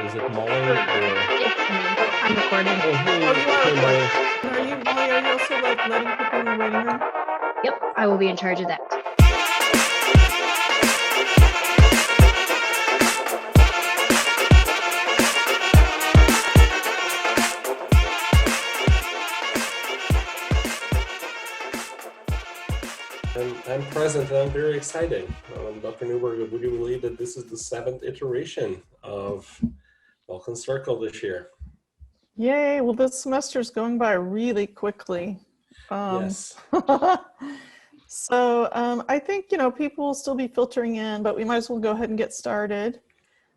Is it Molly or? It's me. I'm recording. Oh, hey, Oh, you are hey, Molly. recording. Are you, Molly, are you also like letting people in the waiting room? Yep, I will be in charge of that. I'm present and I'm very excited. Dr. Newberg, would you believe that this is the 7th iteration of Balkan Circle this year? Yay, well, this semester is going by really quickly. Yes. So I think, people will still be filtering in, but we might as well go ahead and get started.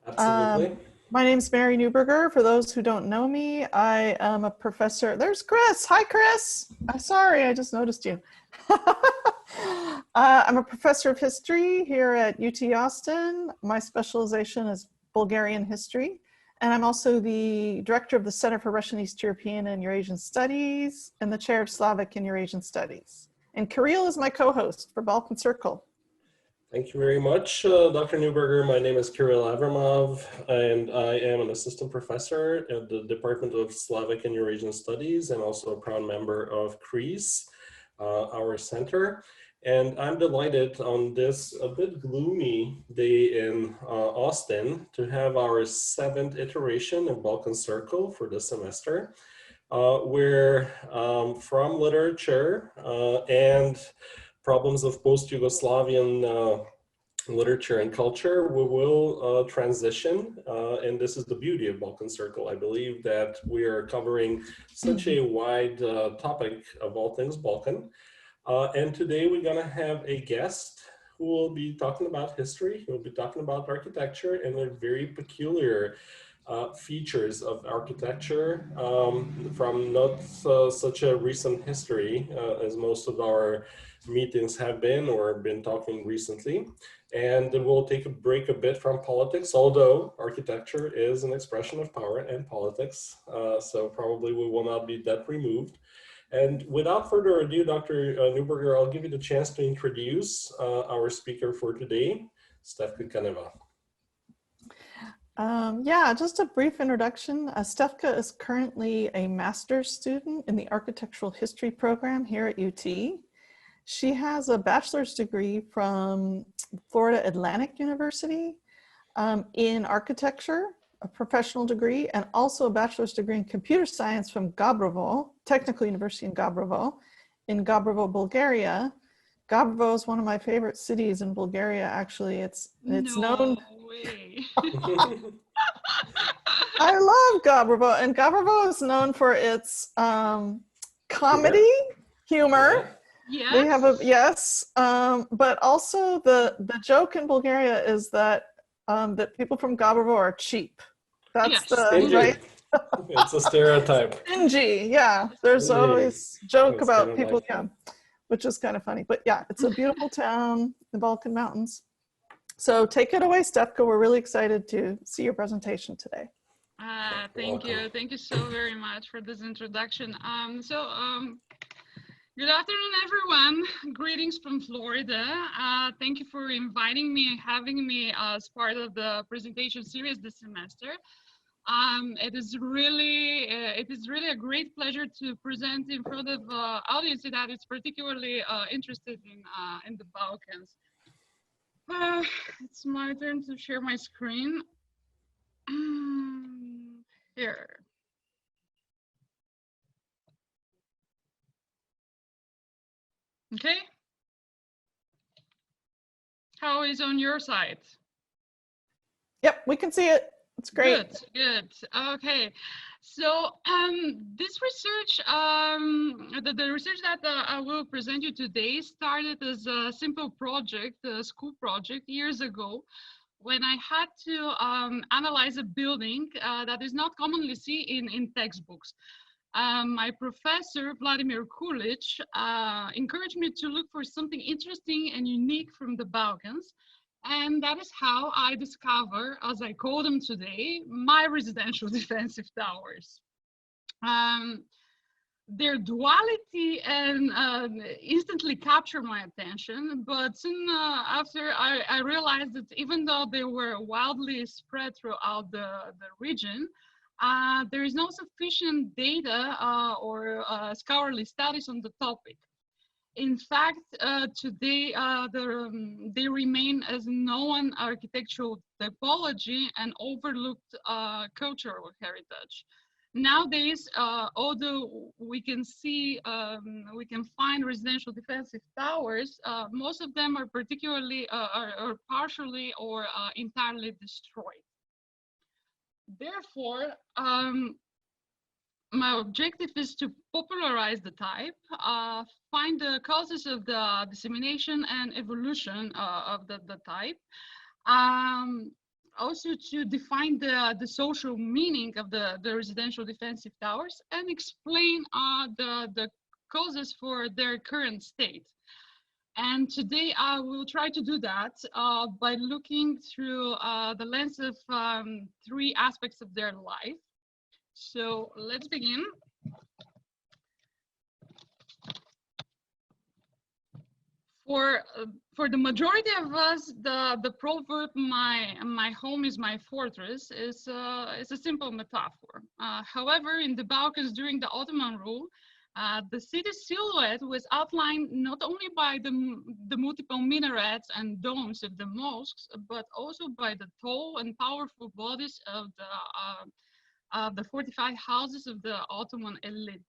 Absolutely. My name is Mary Newberger. For those who don't know me, I am a professor. There's Chris. Hi, Chris. Sorry, I just noticed you. I'm a professor of history here at UT Austin. My specialization is Bulgarian history. And I'm also the director of the Center for Russian, East European, and Eurasian Studies and the chair of Slavic and Eurasian Studies. And Kirill is my co-host for Balkan Circle. Thank you very much, Dr. Newberger. My name is Kirill Avramov, and I am an assistant professor at the Department of Slavic and Eurasian Studies, and also a proud member of CREASE, our center. And I'm delighted on this a bit gloomy day in Austin to have our 7th iteration of Balkan Circle for this semester, where from literature and problems of post-Yugoslavian literature and culture, we will transition, and this is the beauty of Balkan Circle. I believe that we are covering such a wide topic of all things Balkan. And today we're gonna have a guest who will be talking about history, who will be talking about architecture and the very peculiar features of architecture from not such a recent history as most of our meetings have been or been talking recently. And we'll take a break a bit from politics, although architecture is an expression of power and politics. So probably we will not be that removed. And without further ado, Dr. Newberger, I'll give you the chance to introduce our speaker for today, Stefka Kuneva. Yeah, just a brief introduction. Stefka is currently a master's student in the architectural history program here at UT. She has a bachelor's degree from Florida Atlantic University in architecture, a professional degree, and also a bachelor's degree in computer science from Gabrovo, Technical University in Gabrovo, Bulgaria. Gabrovo is one of my favorite cities in Bulgaria, actually. It's known. Way. I love Gabrovo, and Gabrovo is known for its comedy, humor. Yes. They have but also the joke in Bulgaria is that that people from Gabrovo are cheap. That's Stingy. right. It's a stereotype. Stingy, yeah. There's Stingy. always joke That's about kind of people, like yeah, which is kind of funny. But yeah, it's a beautiful town, the Balkan Mountains. So take it away, Stefka. We're really excited to see your presentation today. Thank you. Thank you so very much for this introduction. Good afternoon, everyone. Greetings from Florida. Thank you for inviting me and having me as part of the presentation series this semester. It is really a great pleasure to present in front of audience that is particularly interested in the Balkans. It's my turn to share my screen. Here. Okay. How is on your side? Yep, we can see it. It's great. Good. Okay. So this research, the research that I will present you today started as a simple project, a school project years ago, when I had to analyze a building that is not commonly seen in textbooks. My professor, Vladimir Kulic, encouraged me to look for something interesting and unique from the Balkans. And that is how I discover, as I call them today, my residential defensive towers. their duality and instantly captured my attention. But soon after, I realized that even though they were wildly spread throughout the region, there is no sufficient data or scholarly studies on the topic. In fact, today they remain as known architectural typology and overlooked cultural heritage. Nowadays, although we can see, we can find residential defensive towers, most of them are particularly are partially or entirely destroyed. Therefore, my objective is to popularize the type, find the causes of the dissemination and evolution of the type, also to define the social meaning of the residential defensive towers and explain the causes for their current state. And today I will try to do that by looking through the lens of three aspects of their life. So let's begin. For the majority of us, the proverb "my home is my fortress" is a simple metaphor. However, in the Balkans during the Ottoman rule, the city silhouette was outlined not only by the multiple minarets and domes of the mosques, but also by the tall and powerful bodies of the fortified houses of the Ottoman elite.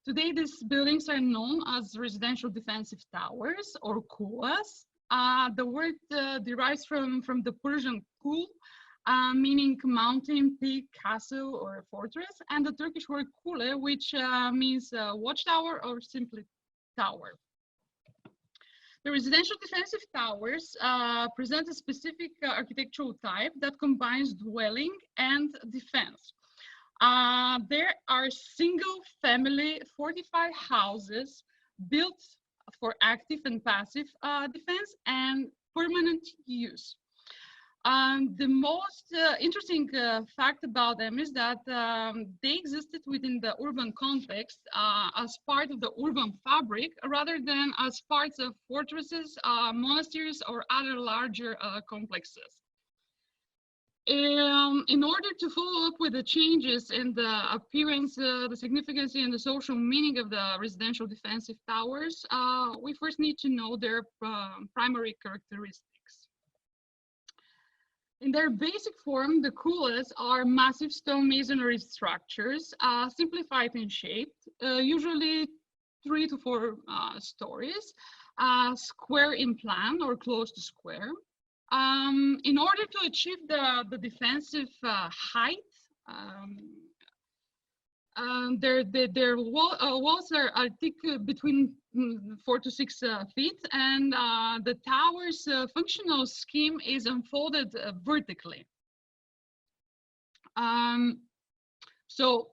Today, these buildings are known as residential defensive towers or kulas. The word derives from the Persian kul, meaning mountain, peak, castle, or fortress, and the Turkish word kule, which means watchtower or simply tower. The residential defensive towers present a specific architectural type that combines dwelling and defense. There are single family fortified houses built for active and passive defense and permanent use. The most interesting fact about them is that they existed within the urban context as part of the urban fabric rather than as parts of fortresses, monasteries, or other larger complexes. In order to follow up with the changes in the appearance, the significance, and the social meaning of the residential defensive towers, we first need to know their primary characteristics. In their basic form, the kulas are massive stone masonry structures, simplified in shape, usually 3 to 4 stories, square in plan or close to square. In order to achieve the defensive height, their walls are thick between 4 to 6 feet, and the tower's functional scheme is unfolded vertically. So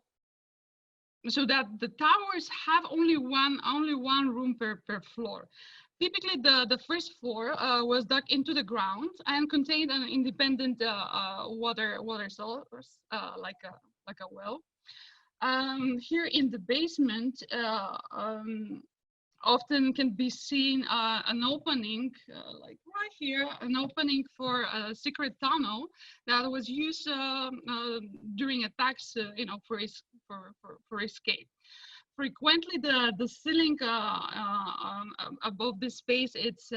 that the towers have only one room per floor. Typically, the first floor was dug into the ground and contained an independent water source, like a well. Here in the basement, often can be seen an opening, like right here, an opening for a secret tunnel that was used during attacks, for escape. Frequently, the ceiling above this space, it's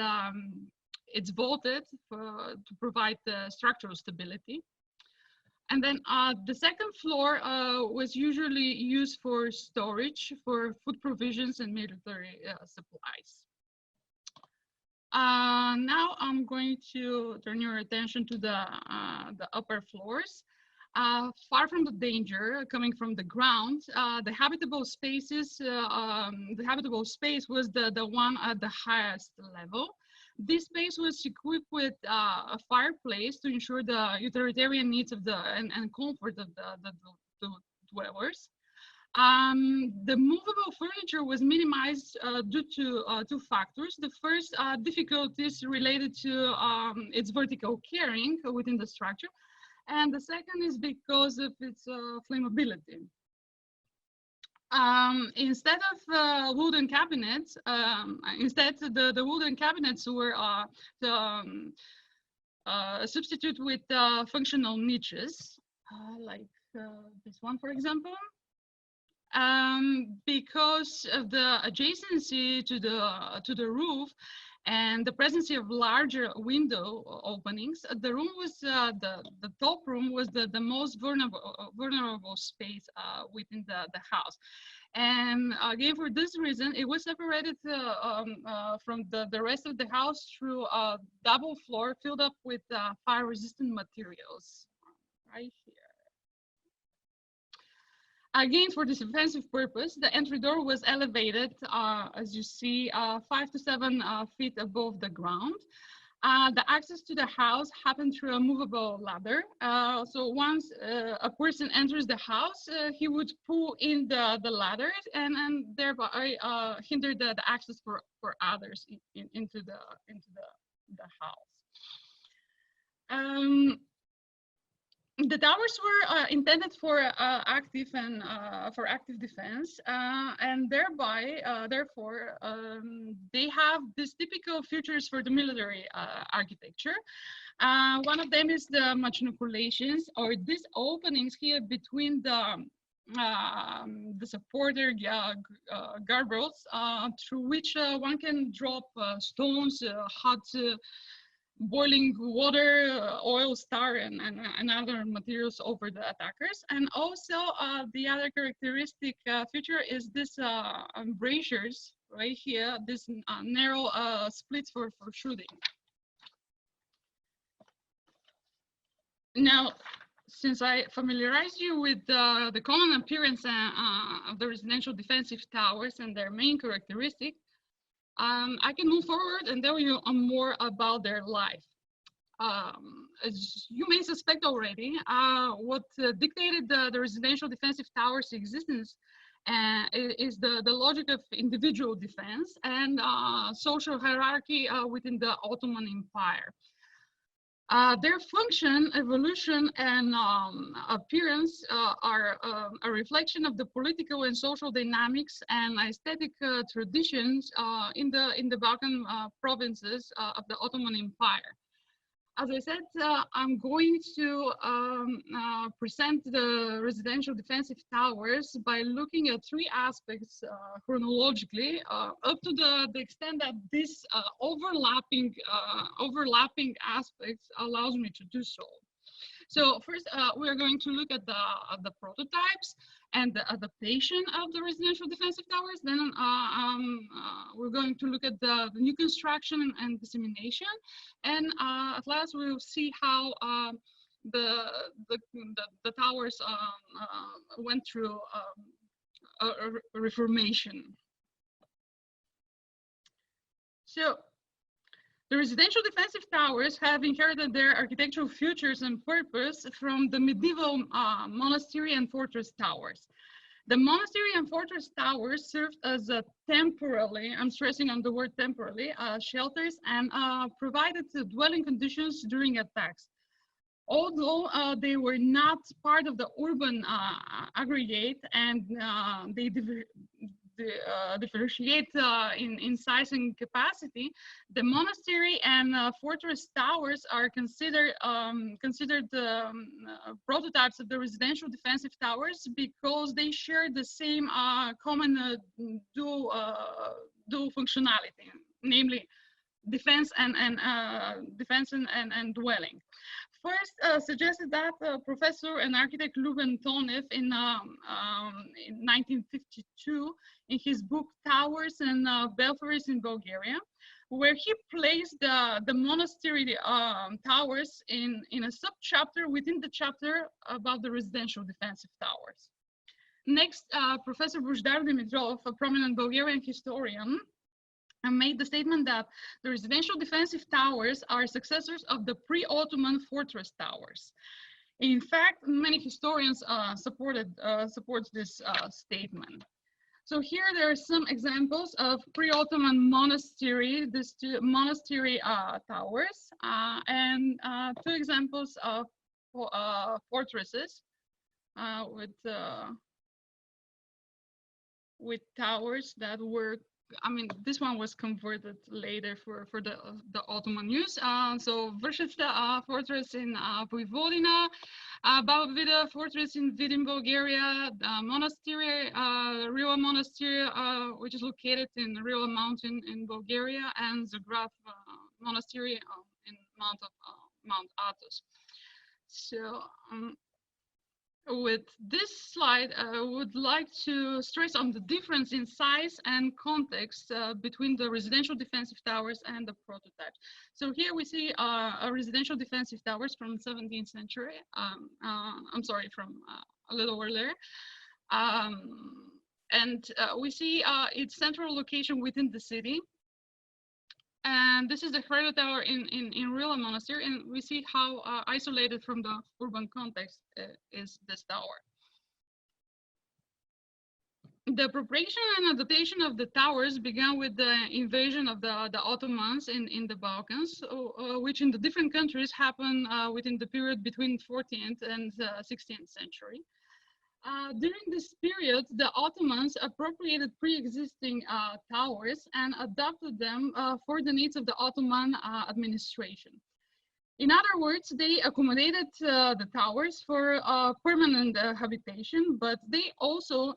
vaulted to provide structural stability. And then the second floor was usually used for storage, for food provisions and military supplies. Now I'm going to turn your attention to the upper floors. Far from the danger coming from the ground, the habitable spaces, the habitable space was the one at the highest level. This space was equipped with a fireplace to ensure the utilitarian needs of and comfort of the dwellers. The movable furniture was minimized due to 2 factors. The first, difficulties related to its vertical carrying within the structure. And the second is because of its flammability. Instead of wooden cabinets, instead the wooden cabinets were substitute with functional niches, like this one, for example. Because of the adjacency to the roof and the presence of larger window openings, the room was the top room was the most vulnerable space within the house. And again, for this reason, it was separated from the rest of the house through a double floor filled up with fire-resistant materials, right here. Again, for this defensive purpose, the entry door was elevated, as you see, 5 to 7 feet above the ground. The access to the house happened through a movable ladder. So once a person enters the house, he would pull in the ladder and thereby hinder the access for others into the house. The towers were intended for active defense, and therefore, they have these typical features for the military architecture. One of them is the machinoculations, or these openings here between the supporter guardrails, through which one can drop stones, hot boiling water, oil star, and other materials over the attackers. And also the other characteristic feature is this embrasures right here, this narrow splits for shooting. Now, since I familiarized you with the common appearance of the residential defensive towers and their main characteristic, I can move forward and tell you more about their life. As you may suspect already, what dictated the residential defensive towers' existence is the logic of individual defense and social hierarchy within the Ottoman Empire. Their function, evolution, and appearance are a reflection of the political and social dynamics and aesthetic traditions in the Balkan provinces of the Ottoman Empire. As I said, I'm going to present the residential defensive towers by looking at 3 aspects chronologically, up to the extent that this overlapping aspects allows me to do so. So first, we're going to look at the prototypes and the adaptation of the residential defensive towers. Then we're going to look at the new construction and dissemination. And at last, we'll see how the towers went through a reformation. So, the residential defensive towers have inherited their architectural features and purpose from the medieval monastery and fortress towers. The monastery and fortress towers served as a temporarily, I'm stressing on the word temporarily, shelters and provided dwelling conditions during attacks. Although they were not part of the urban aggregate and they differentiate in size and capacity, the monastery and fortress towers are considered prototypes of the residential defensive towers because they share the same common dual functionality, namely defense and dwelling. First suggested that Professor and architect Luben Tonev in 1952 in his book Towers and Belfries in Bulgaria, where he placed the monastery towers in a sub-chapter within the chapter about the residential defensive towers. Next, Professor Božidar Dimitrov, a prominent Bulgarian historian, made the statement that the residential defensive towers are successors of the pre-Ottoman fortress towers. In fact, many historians support this statement. So here there are some examples of pre-Ottoman monastery towers, and 2 examples of fortresses with with towers that were, I mean, this one was converted later for the Ottoman use. So Vršac fortress in Vojvodina, Baba Vida fortress in Vidin, Bulgaria, the monastery, Rila Monastery, which is located in the Rila Mountain in Bulgaria, and Zagreb Monastery in Mount Athos. So with this slide, I would like to stress on the difference in size and context between the residential defensive towers and the prototypes. So here we see a residential defensive towers from 17th century. I'm sorry, from a little earlier. And we see its central location within the city. And this is the Herero Tower in Rila Monastery, and we see how isolated from the urban context is this tower. The appropriation and adaptation of the towers began with the invasion of the Ottomans in the Balkans, which in the different countries happened within the period between 14th and 16th century. During this period, the Ottomans appropriated pre-existing towers and adapted them for the needs of the Ottoman administration. In other words, they accommodated the towers for permanent habitation, but they also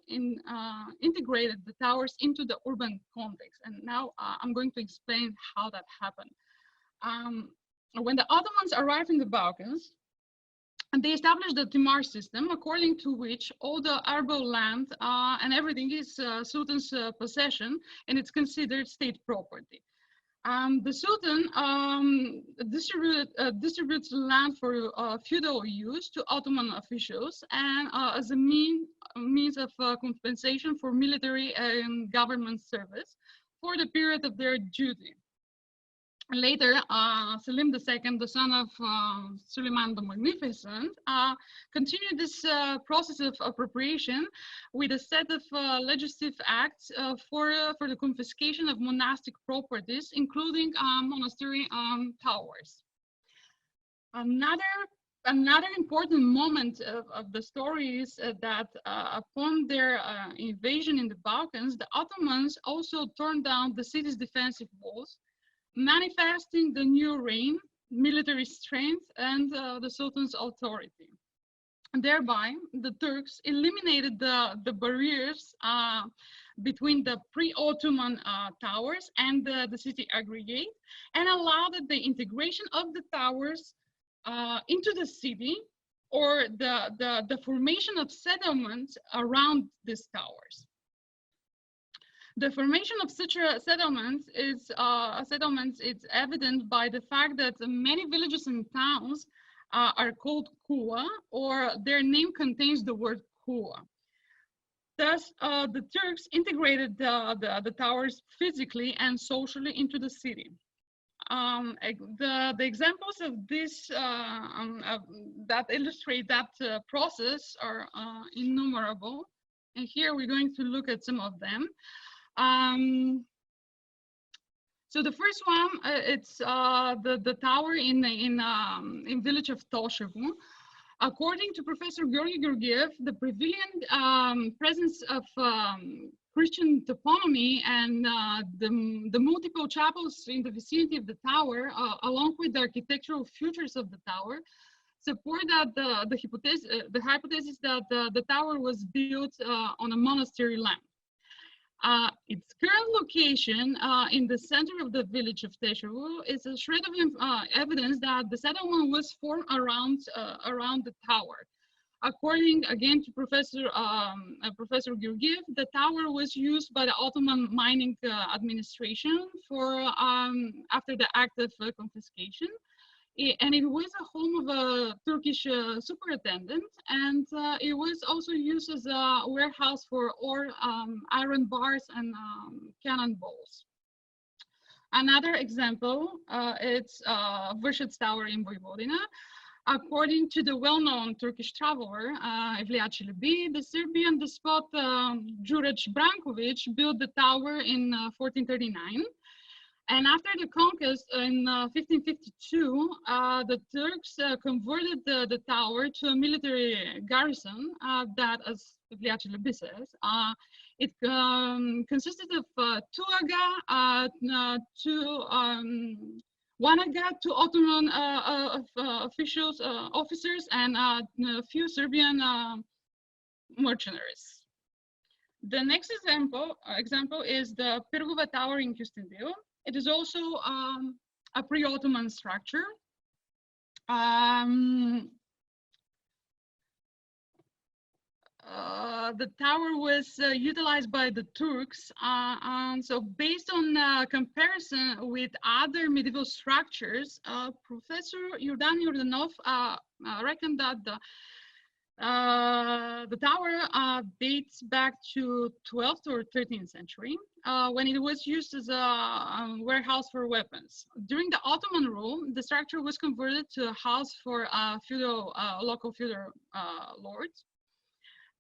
integrated the towers into the urban context. And now I'm going to explain how that happened. When the Ottomans arrived in the Balkans, and they established the Timar system, according to which all the arable land and everything is Sultan's possession, and it's considered state property. The Sultan distributes land for feudal use to Ottoman officials and as a means of compensation for military and government service for the period of their duty. Later, Selim II, the son of Suleiman the Magnificent, continued this process of appropriation with a set of legislative acts for the confiscation of monastic properties, including monastery towers. Another important moment of the story is that upon their invasion in the Balkans, the Ottomans also turned down the city's defensive walls, manifesting the new reign, military strength, and the Sultan's authority. And thereby, the Turks eliminated the barriers between the pre-Ottoman towers and the city aggregate, and allowed the integration of the towers into the city, or the formation of settlements around these towers. The formation of such settlements is evident by the fact that many villages and towns are called Kua, or their name contains the word Kua. Thus, the Turks integrated the towers physically and socially into the city. The examples of this that illustrate that process are innumerable, and here we're going to look at some of them. So the first one, it's the tower in village of Toshevo. According to Professor Georgi Georgiev, the prevalent presence of Christian toponymy and the multiple chapels in the vicinity of the tower, along with the architectural features of the tower, support that the hypothesis that the tower was built on a monastery land. Its current location in the center of the village of Teshevo is a shred of evidence that the settlement was formed around the tower. According again to Professor Georgiev, the tower was used by the Ottoman mining administration for after the act of confiscation. And it was a home of a Turkish superintendent, and it was also used as a warehouse for ore, iron bars, and cannonballs. Another example, it's Vršac Tower in Vojvodina. According to the well-known Turkish traveler, Evliya Çelebi, the Serbian despot Đurađ Branković built the tower in 1439. And after the conquest in 1552, the Turks converted the tower to a military garrison that, as Evliya Çelebi says, It consisted of 2 aga, one aga, 2 Ottoman officers, and a few Serbian mercenaries. The next example is the Pergova Tower in Kyustendil. It is also a pre-Ottoman structure. The tower was utilized by the Turks, and so based on comparison with other medieval structures, Professor Yordan Yordanov reckoned that the tower dates back to 12th or 13th century, when it was used as a warehouse for weapons. During the Ottoman rule, the structure was converted to a house for local feudal lords.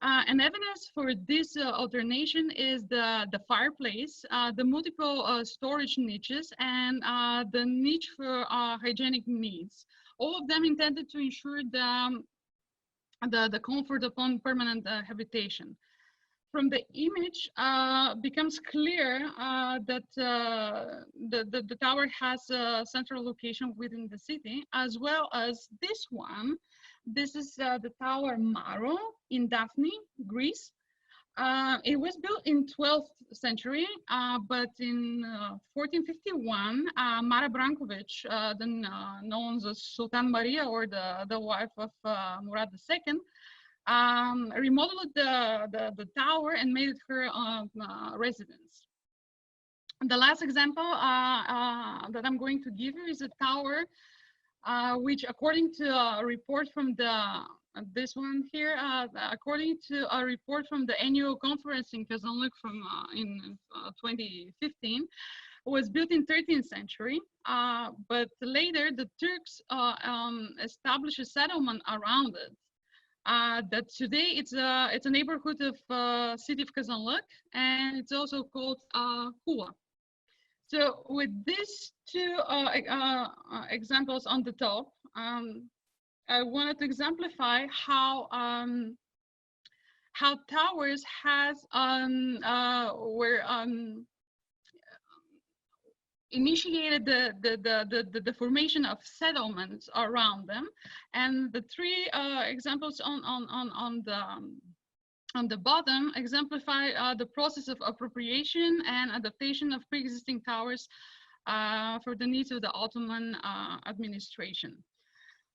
And evidence for this alternation is the fireplace, the multiple storage niches, and the niche for hygienic needs. All of them intended to ensure the comfort upon permanent habitation. From the image, becomes clear that the tower has a central location within the city, as well as this one. This is the Tower Maro in Daphne, Greece. It was built in 12th century, but in 1451, Mara Brankovic, then known as Sultan Maria, or the wife of Murad II, remodeled the tower and made it her residence. The last example that I'm going to give you is a tower which, according to a report from this one here, according to a report from the annual conference in Kazanluk from in 2015, was built in 13th century, but later the Turks established a settlement around it. That today it's a neighborhood of city of Kazanluk, and it's also called Kula. So with these two examples on the top, I wanted to exemplify how towers were initiated the formation of settlements around them, and the 3 examples on the bottom exemplify the process of appropriation and adaptation of pre-existing towers for the needs of the Ottoman administration.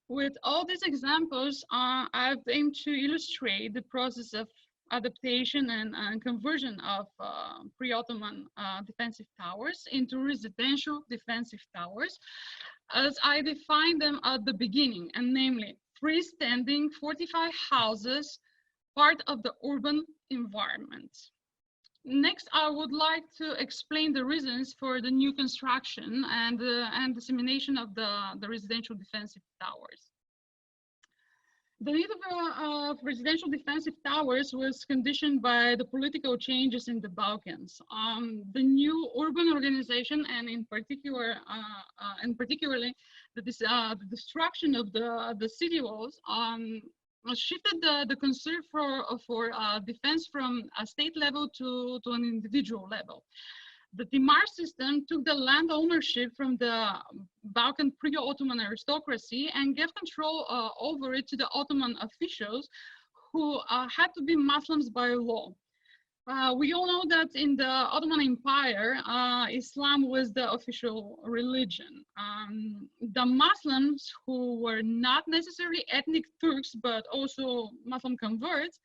With all these examples, I've aimed to illustrate the process of adaptation and conversion of pre-Ottoman defensive towers into residential defensive towers, as I defined them at the beginning, and namely freestanding fortified houses, part of the urban environment. Next, I would like to explain the reasons for the new construction and dissemination of the residential defensive towers. The need of residential defensive towers was conditioned by the political changes in the Balkans. The new urban organization, and in particularly the destruction of the city walls, shifted the concern for defense from a state level to an individual level. The Timar system took the land ownership from the Balkan pre-Ottoman aristocracy and gave control over it to the Ottoman officials, who had to be Muslims by law. We all know that in the Ottoman Empire, Islam was the official religion. The Muslims, who were not necessarily ethnic Turks, but also Muslim converts,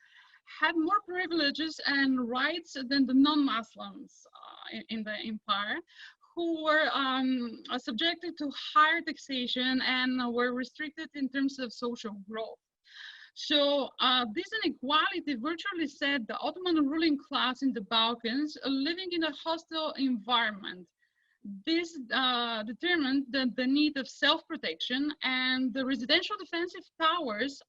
had more privileges and rights than the non-Muslims in the empire, who were subjected to higher taxation and were restricted in terms of social growth. So this inequality virtually set the Ottoman ruling class in the Balkans living in a hostile environment. This determined the need of self-protection, and the residential defensive towers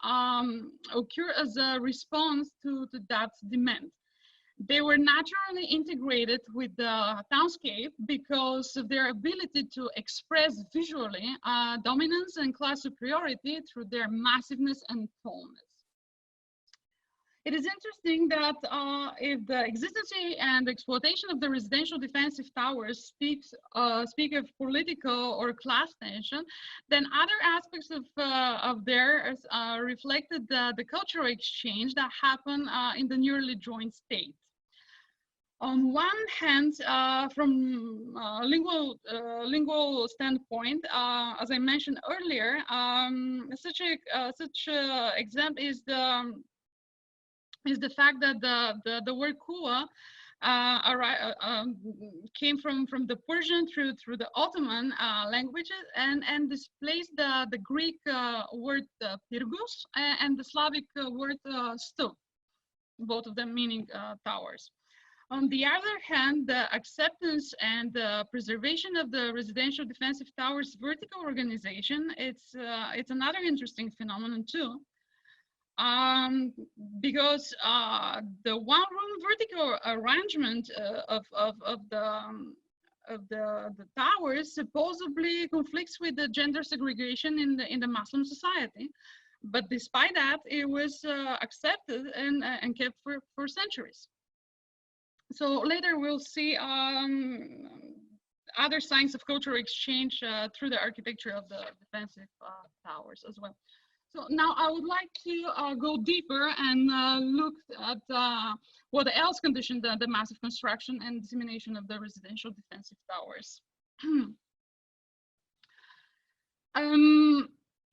occur as a response to that demand. They were naturally integrated with the townscape because of their ability to express visually dominance and class superiority through their massiveness and tallness. It is interesting that if the existence and exploitation of the residential defensive towers speak of political or class tension, then other aspects of theirs reflected the cultural exchange that happened in the newly joined state. On one hand, from lingual standpoint, as I mentioned earlier, such a example is the fact that the word kuwa came from the Persian through the Ottoman languages and displaced the Greek word pyrgos and the Slavic word stu, both of them meaning towers. On the other hand, the acceptance and the preservation of the residential defensive towers vertical organization, it's another interesting phenomenon too. Because the one-room vertical arrangement of the towers supposedly conflicts with the gender segregation in the Muslim society, but despite that, it was accepted and kept for centuries. So later we'll see other signs of cultural exchange through the architecture of the defensive towers as well. So now I would like to go deeper and look at what else conditioned the massive construction and dissemination of the residential defensive towers.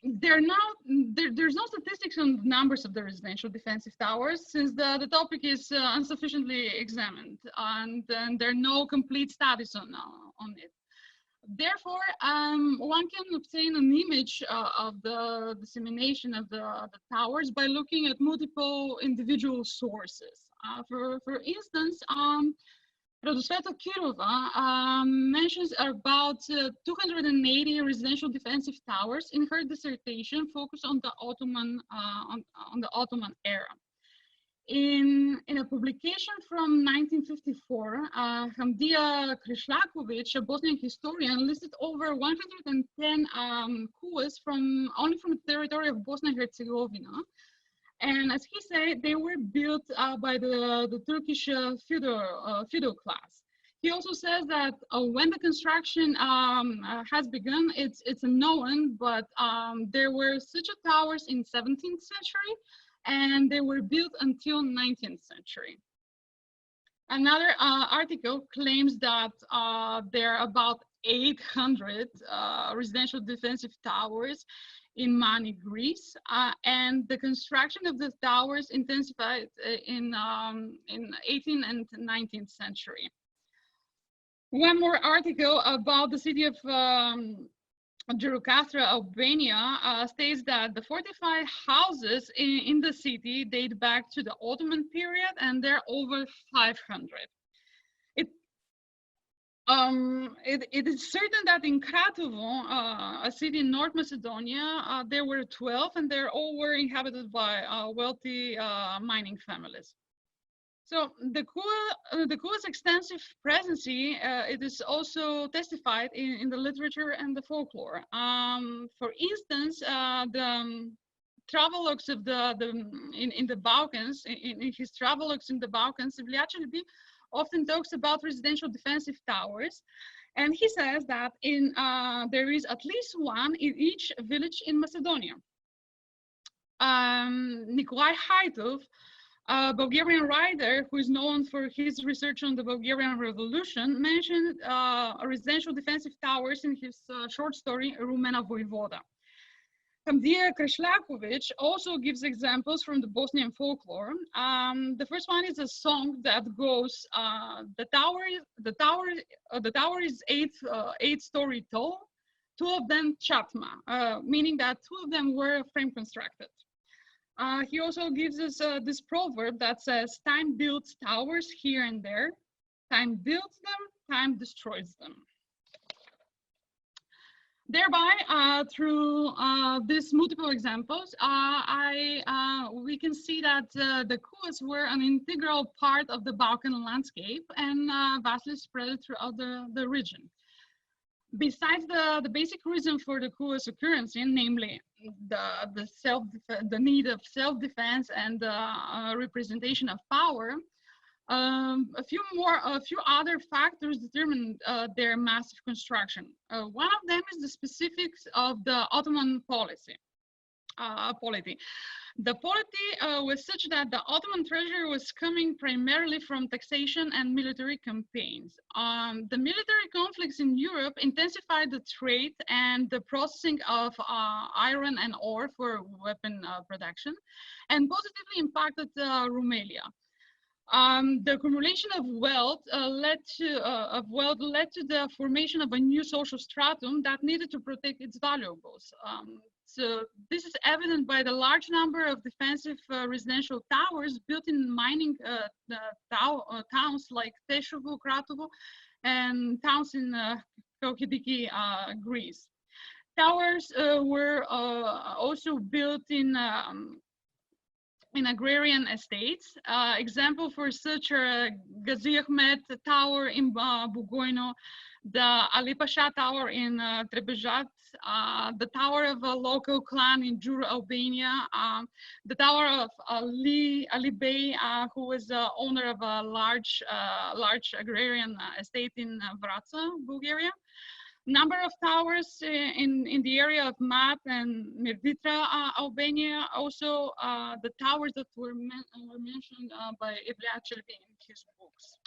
There's no statistics on the numbers of the residential defensive towers since the topic is insufficiently examined, and there are no complete studies on it. Therefore, one can obtain an image of the dissemination of the towers by looking at multiple individual sources. For instance, Radosveta Kirova mentions about 280 residential defensive towers in her dissertation focused on the Ottoman era. In a publication from 1954, Hamdija Krishlakovic, a Bosnian historian, listed over 110 kuwas only from the territory of Bosnia and Herzegovina. And as he said, they were built by the Turkish feudal class. He also says that when the construction has begun, it's unknown, but there were such towers in 17th century, and they were built until 19th century. Another article claims that there are about 800 residential defensive towers in Mani, Greece, and the construction of the towers intensified in 18th and 19th century. One more article about the city of Gjirokastra, Albania, states that the fortified houses in the city date back to the Ottoman period, and they're over 500. It is certain that in Kratovo, a city in North Macedonia, there were 12, and they all were inhabited by wealthy mining families. So the kuwa's extensive presence, it is also testified in the literature and the folklore. For instance, the travelogues of in the Balkans, in his travelogues in the Balkans, Vliachevsky often talks about residential defensive towers, and he says that there is at least one in each village in Macedonia. Nikolai Haitov, a Bulgarian writer who is known for his research on the Bulgarian Revolution, mentioned residential defensive towers in his short story Rumena Voivoda. Hamdija Krishlakovic also gives examples from the Bosnian folklore. The first one is a song that goes, the tower is eight story tall, two of them chatma, meaning that two of them were frame constructed. He also gives us this proverb that says, time builds towers here and there, time builds them, time destroys them. Thereby, through these multiple examples, we can see that the kuwas were an integral part of the Balkan landscape and vastly spread throughout the region. Besides the basic reason for the coup's occurrence, namely the need of self-defense and representation of power, a few other factors determine their massive construction. One of them is the specifics of the Ottoman polity. The polity was such that the Ottoman Treasury was coming primarily from taxation and military campaigns. The military conflicts in Europe intensified the trade and the processing of iron and ore for weapon production, and positively impacted Rumelia. The accumulation of wealth led to the formation of a new social stratum that needed to protect its valuables. So this is evident by the large number of defensive residential towers built in mining towns like Teshovo, Kratovo, and towns in Chalkidiki, Greece. Towers were also built in agrarian estates. Example for such are Gazi Ahmed Tower in Bugoyno, the Ali Pasha Tower in Trebizond, the tower of a local clan in Jur, Albania, the tower of Ali Bey, who was the owner of a large agrarian estate in Vratsa, Bulgaria. Number of towers in the area of Mat and Mirditra, Albania. Also, the towers that were mentioned by Evliya Chelbi in his books.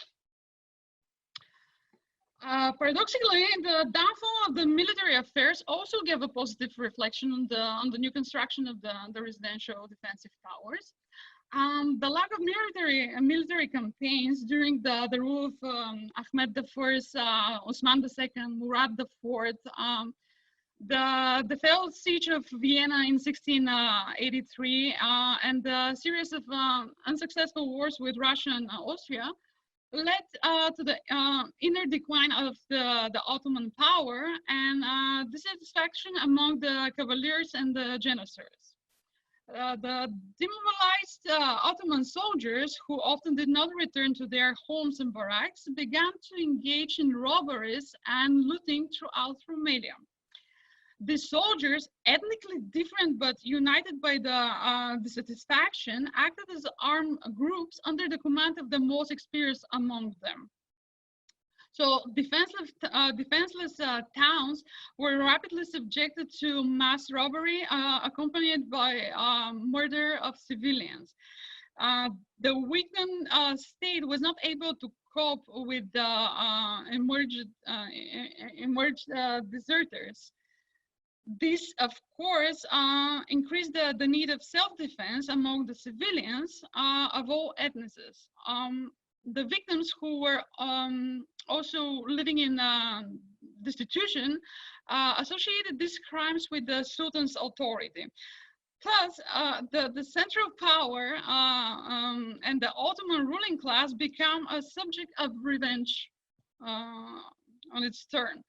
Paradoxically, the downfall of the military affairs also gave a positive reflection on the new construction of the residential defensive towers. The lack of military campaigns during the rule of Ahmed I, Osman II, Murad IV, the failed siege of Vienna in 1683, and the series of unsuccessful wars with Russia and Austria led to the inner decline of the Ottoman power and dissatisfaction among the cavaliers and the janissaries. The demobilized Ottoman soldiers, who often did not return to their homes and barracks, began to engage in robberies and looting throughout Rumelia. These soldiers, ethnically different but united by the dissatisfaction, acted as armed groups under the command of the most experienced among them. So defenseless towns were rapidly subjected to mass robbery, accompanied by murder of civilians. The weakened state was not able to cope with the emerged deserters. This, of course, increased the need of self-defense among the civilians of all ethnicities. The victims, who were also living in destitution, associated these crimes with the Sultan's authority. Plus, the central power and the Ottoman ruling class became a subject of revenge on its turn.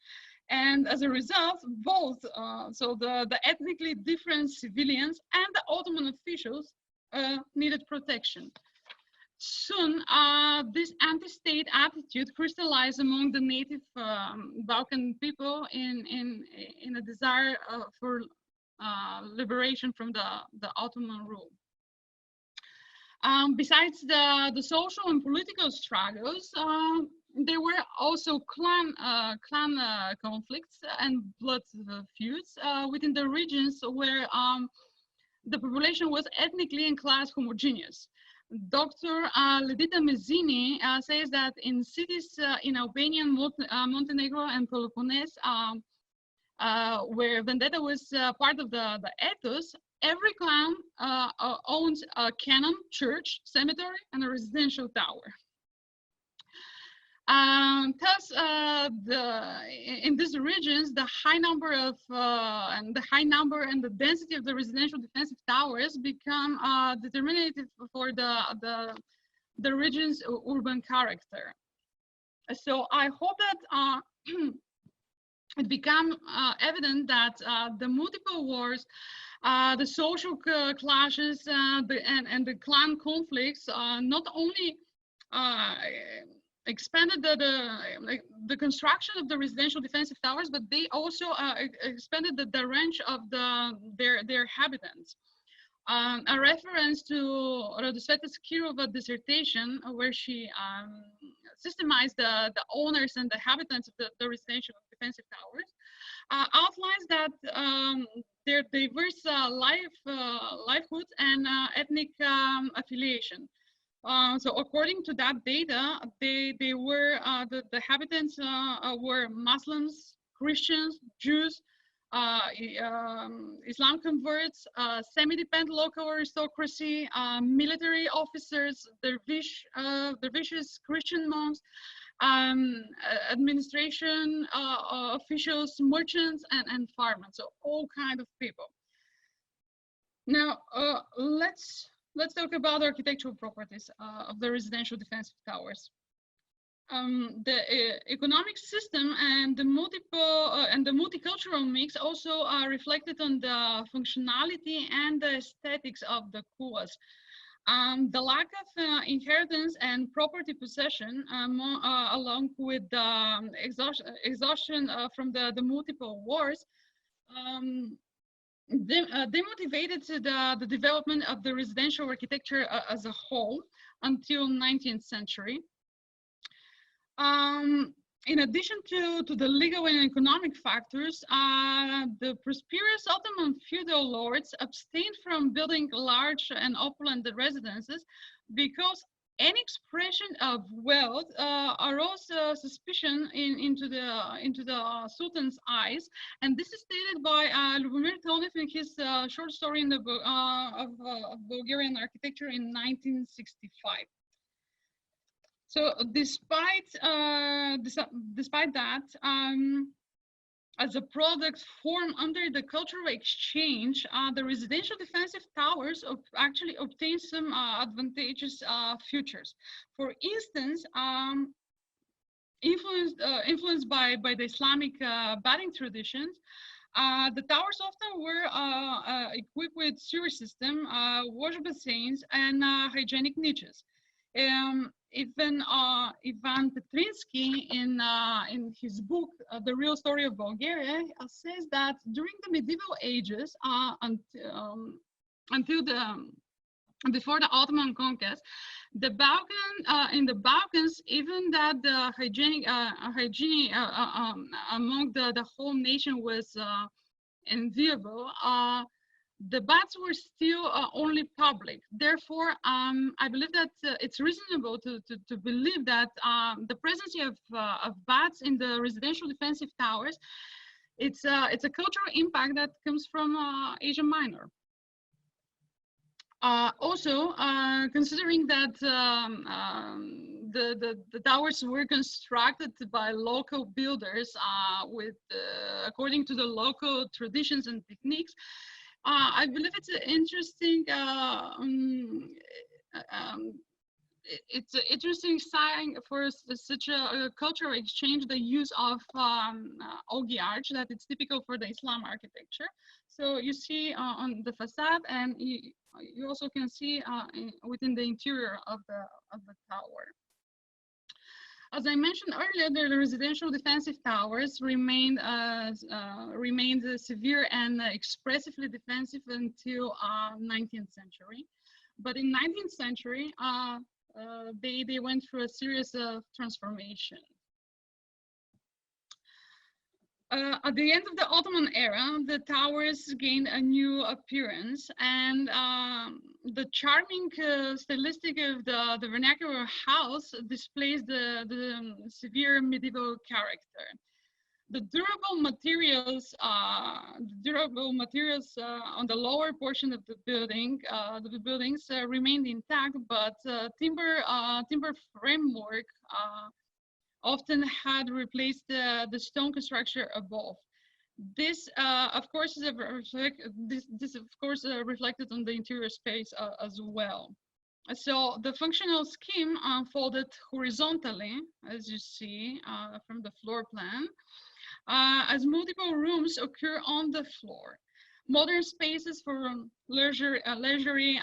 And as a result, both, so the ethnically different civilians and the Ottoman officials needed protection. Soon, this anti-state attitude crystallized among the native Balkan people in a desire for liberation from the Ottoman rule. Besides the social and political struggles, there were also clan conflicts and blood feuds within the regions where the population was ethnically and class homogeneous. Dr. Ledita Mezzini says that in cities in Albania, Montenegro, and Peloponnese, where vendetta was part of the ethos, every clan owns a canon, church, cemetery, and a residential tower. Thus, in these regions, the high number and the density of the residential defensive towers become determinative for the region's urban character. So I hope that it became evident that the multiple wars, the social clashes, and the clan conflicts not only expanded the construction of the residential defensive towers, but they also expanded the range of their habitants. A reference to Radosveta Skirova's dissertation, where she systemized the owners and the habitants of the residential defensive towers, outlines that their diverse livelihoods and ethnic affiliation. So according to that data, they were the habitants were Muslims, Christians, Jews, Islam converts, semi-dependent local aristocracy, military officers, dervishes, Christian monks, administration officials, merchants, and farmers. So all kinds of people. Now let's talk about the architectural properties of the residential defensive towers. The economic system and the multicultural mix also are reflected on the functionality and the aesthetics of the kuas. The lack of inheritance and property possession, along with the exhaustion from the multiple wars, demotivated the development of the residential architecture as a whole until 19th century. In addition to the legal and economic factors, the prosperous Ottoman feudal lords abstained from building large and opulent residences because any expression of wealth arose suspicion into the Sultan's eyes, and this is stated by Lubomir Tonev in his short story in of Bulgarian architecture in 1965. So despite that, as a product formed under the cultural exchange, the residential defensive towers actually obtained some advantageous features. For instance, influenced by the Islamic bathing traditions, the towers often were equipped with sewer system, wash basins, and hygienic niches. Even Ivan Petrinsky, in his book The Real Story of Bulgaria, says that during the medieval ages, before the Ottoman conquest, in the Balkans, even that the hygiene among the whole nation was enviable, the baths were still only public. Therefore, I believe that it's reasonable to believe that the presence of baths in the residential defensive towers, it's a cultural impact that comes from Asia Minor. Also, considering that the towers were constructed by local builders according to the local traditions and techniques, I believe it's an interesting it's an interesting sign for such a cultural exchange, the use of Ogi arch, that it's typical for the Islam architecture. So you see on the facade, and you also can see within the interior of the tower. As I mentioned earlier, the residential defensive towers remained severe and expressively defensive until 19th century. But in 19th century, they went through a series of transformation. At the end of the Ottoman era, the towers gained a new appearance, and the charming stylistic of the vernacular house displays the severe medieval character. The durable materials on the lower portion of the buildings remained intact, but timber framework often had replaced the stone structure above. This, of course, is reflected on the interior space as well. So the functional scheme unfolded horizontally, as you see from the floor plan, as multiple rooms occur on the floor. Modern spaces for leisurely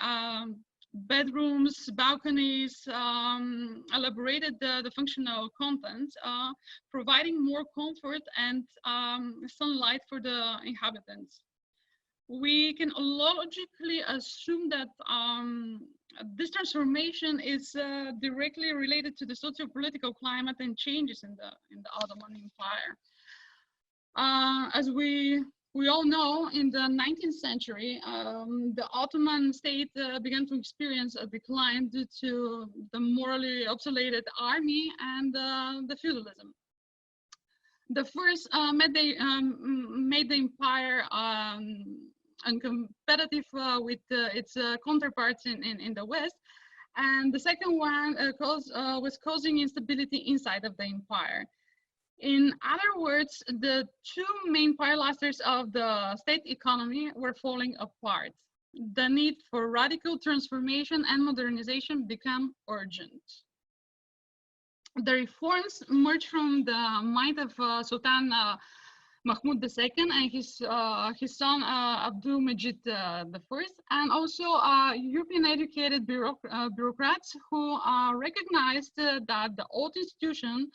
bedrooms, balconies, elaborated the functional content, providing more comfort and sunlight for the inhabitants. We can logically assume that this transformation is directly related to the socio-political climate and changes in the Ottoman Empire. As we all know, in the 19th century, the Ottoman state began to experience a decline due to the morally obsoleted army and the feudalism. The first made the empire uncompetitive with its counterparts in the West, and the second one was causing instability inside of the empire. In other words, the two main pilasters of the state economy were falling apart. The need for radical transformation and modernization became urgent. The reforms emerged from the mind of Sultan Mahmud II and his son Abdul Majid I, and also European educated bureaucrats who recognized that the old institutions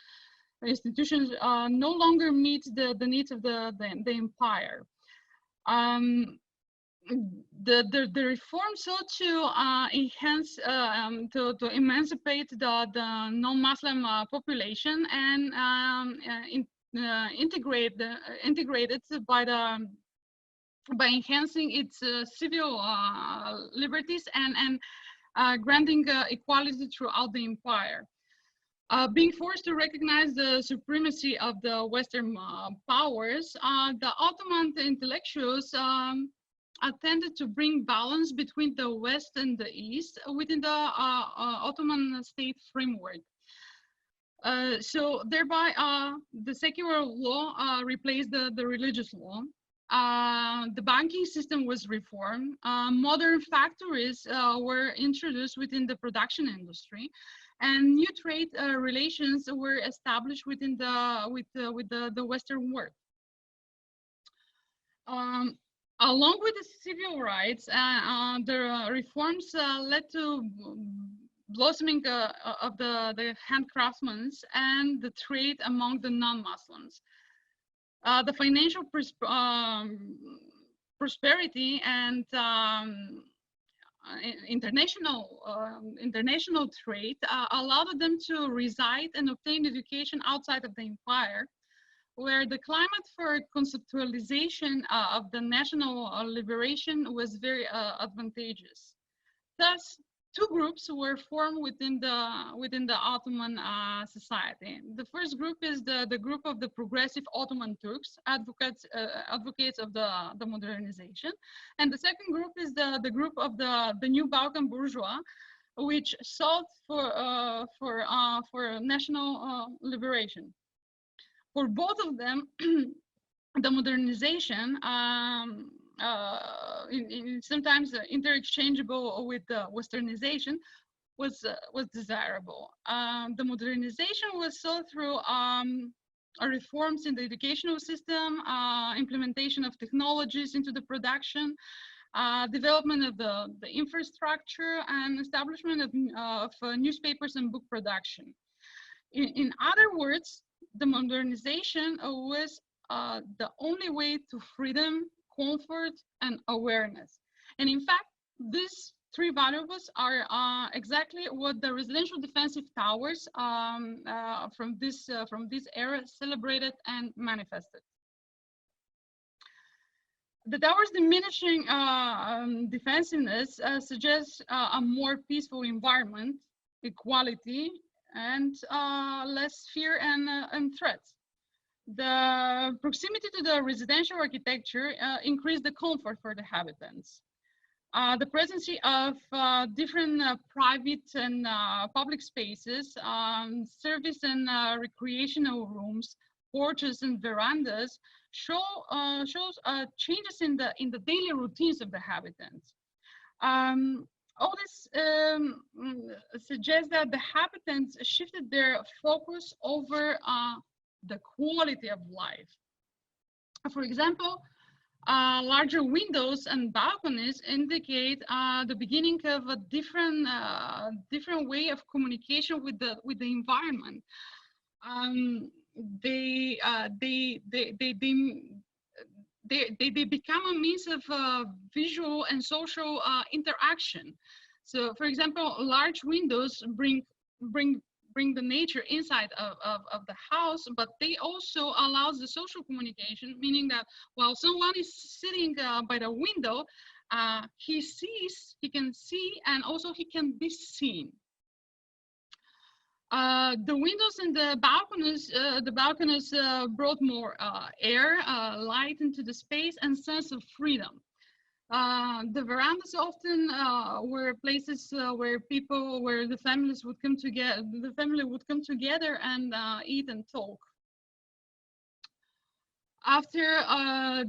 no longer meet the needs of the empire. The reform sought to enhance, to emancipate the non-Muslim population and integrate it by enhancing its civil liberties and granting equality throughout the empire. Being forced to recognize the supremacy of the Western powers, the Ottoman intellectuals attempted to bring balance between the West and the East within the Ottoman state framework. So thereby, the secular law replaced the religious law. The banking system was reformed. Modern factories were introduced within the production industry, and new trade relations were established within with the Western world. Along with the civil rights, the reforms led to blossoming of the handcraftsmen and the trade among the non-Muslims. The financial prosperity and international trade allowed them to reside and obtain education outside of the empire, where the climate for conceptualization of the national liberation was very advantageous. Thus, two groups were formed within the Ottoman society. The first group is the group of the progressive Ottoman Turks, advocates of the modernization, and the second group is the group of the new Balkan bourgeois, which sought for national liberation. For both of them, the modernization, sometimes interchangeable with the westernization, was desirable. The modernization was sought through reforms in the educational system, implementation of technologies into the production, development of the infrastructure, and establishment of newspapers and book production. In other words, the modernization was the only way to freedom, comfort, and awareness. And in fact, these three variables are exactly what the residential defensive towers from this era celebrated and manifested. The tower's diminishing defensiveness suggests a more peaceful environment, equality, and less fear and threats. The proximity to the residential architecture increased the comfort for the habitants. The presence of different private and public spaces, service and recreational rooms, porches and verandas shows changes in the daily routines of the habitants. All this suggests that the habitants shifted their focus over the quality of life. For example, Larger windows and balconies indicate the beginning of a different way of communication with the environment. They become a means of visual and social interaction. So, for example, large windows bring the nature inside of the house, but they also allows the social communication, meaning that while someone is sitting by the window, he can see, and also he can be seen. The windows and the balconies brought more air, light into the space, and sense of freedom. The verandas often were places where the families would come together. The family would come together and eat and talk. After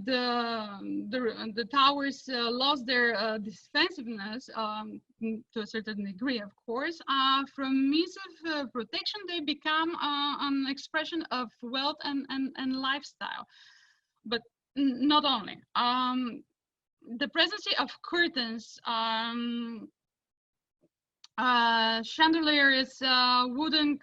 the towers lost their defensiveness to a certain degree, of course, from means of protection, they become an expression of wealth and lifestyle. But not only. The presence of curtains, chandeliers, wood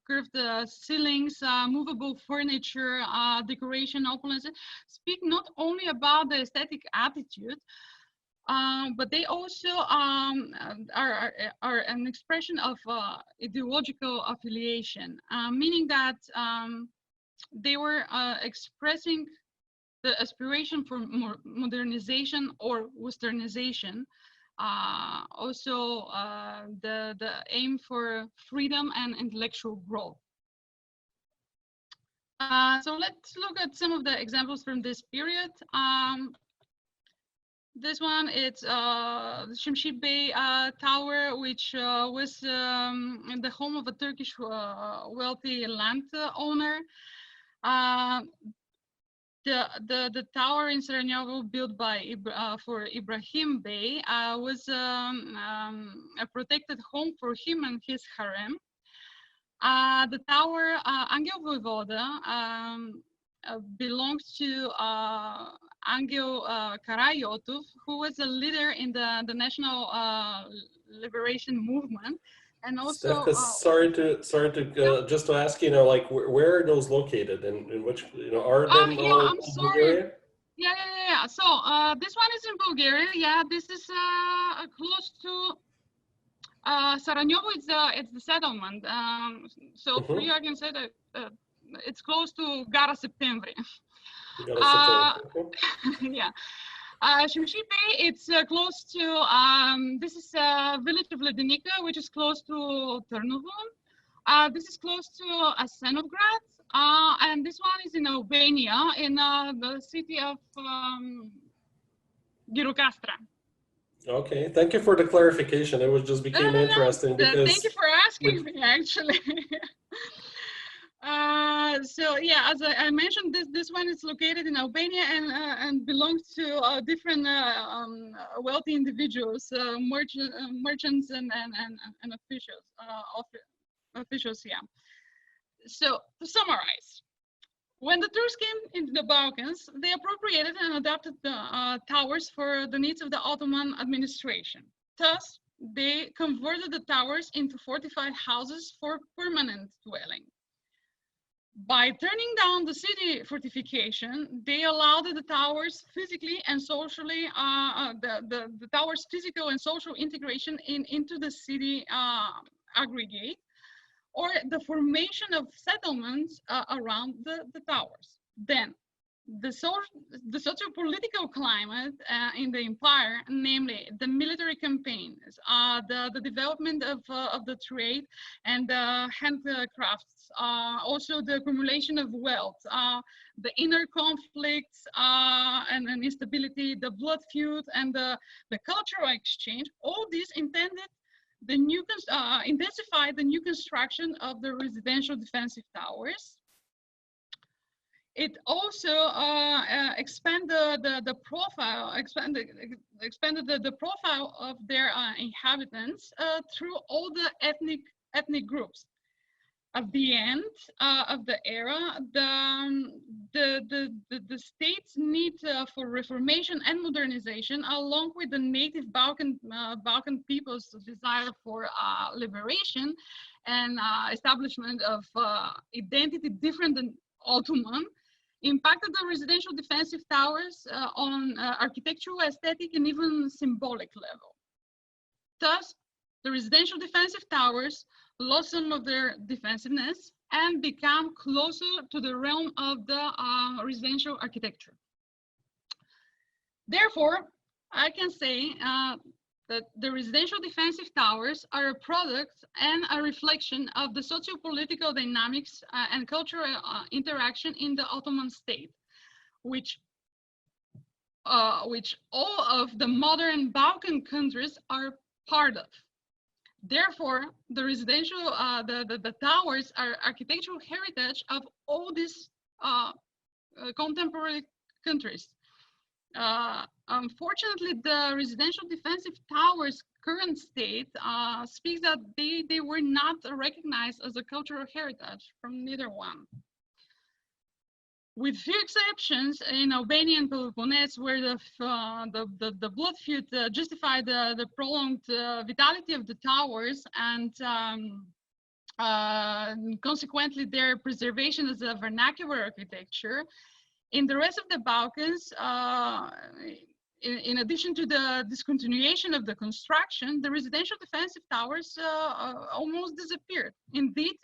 curved ceilings, movable furniture, decoration, opulence, speak not only about the aesthetic attitude, but they also are an expression of ideological affiliation, meaning that they were expressing the aspiration for modernization or westernization, also the aim for freedom and intellectual growth. So let's look at some of the examples from this period. This one, it's the Shimshid Bey Tower, which was the home of a Turkish wealthy landowner. The tower in Sarajevo, built by for Ibrahim Bey, was a protected home for him and his harem. The tower, Angel Voivoda, belongs to Angel Karayotov, who was a leader in the national liberation movement. And also, Stefka, sorry to just to ask, like where are those located, and in which, are them yeah, all I'm in sorry. Bulgaria? Yeah. So this one is in Bulgaria. Yeah, this is close to Sarajevo. It's the settlement. So for you, I can say that it's close to Gara Septembri. Yeah. Shimshid Bey, it's close to, this is a village of Ledenika, which is close to Ternopil. This is close to Asenovgrad, and this one is in Albania, in the city of Girokastra. Okay, thank you for the clarification. It was just became interesting because. Thank you for asking me, actually. So yeah, as I mentioned, this one is located in Albania and belongs to different wealthy individuals, merchants and officials. Officials, yeah. So to summarize, when the Turks came into the Balkans, they appropriated and adapted the towers for the needs of the Ottoman administration. Thus, they converted the towers into fortified houses for permanent dwelling. By turning down the city fortification, they allowed the towers physically and socially, the towers' physical and social integration into the city aggregate, or the formation of settlements around the towers. Then, the socio-political climate in the empire, namely the military campaigns, the development of the trade and the handcrafts, also the accumulation of wealth, the inner conflicts and instability, the blood feud, and the cultural exchange, all these intensified the new construction of the residential defensive towers. It also expanded the profile of their inhabitants through all the ethnic groups. At the end of the era, the state's need for reformation and modernization, along with the native Balkan people's desire for liberation and establishment of identity different than Ottoman, impacted the residential defensive towers on architectural, aesthetic, and even symbolic level. Thus, the residential defensive towers lost some of their defensiveness and become closer to the realm of the residential architecture. Therefore, I can say that the residential defensive towers are a product and a reflection of the socio-political dynamics and cultural interaction in the Ottoman state, which all of the modern Balkan countries are part of. Therefore, the residential, the towers are architectural heritage of all these contemporary countries. Unfortunately, the residential defensive towers' current state speaks that they were not recognized as a cultural heritage from neither one. With few exceptions in Albania and Peloponnese, where the blood feud justified the prolonged vitality of the towers and consequently their preservation as a vernacular architecture, in the rest of the Balkans, in addition to the discontinuation of the construction, the residential defensive towers almost disappeared. Indeed,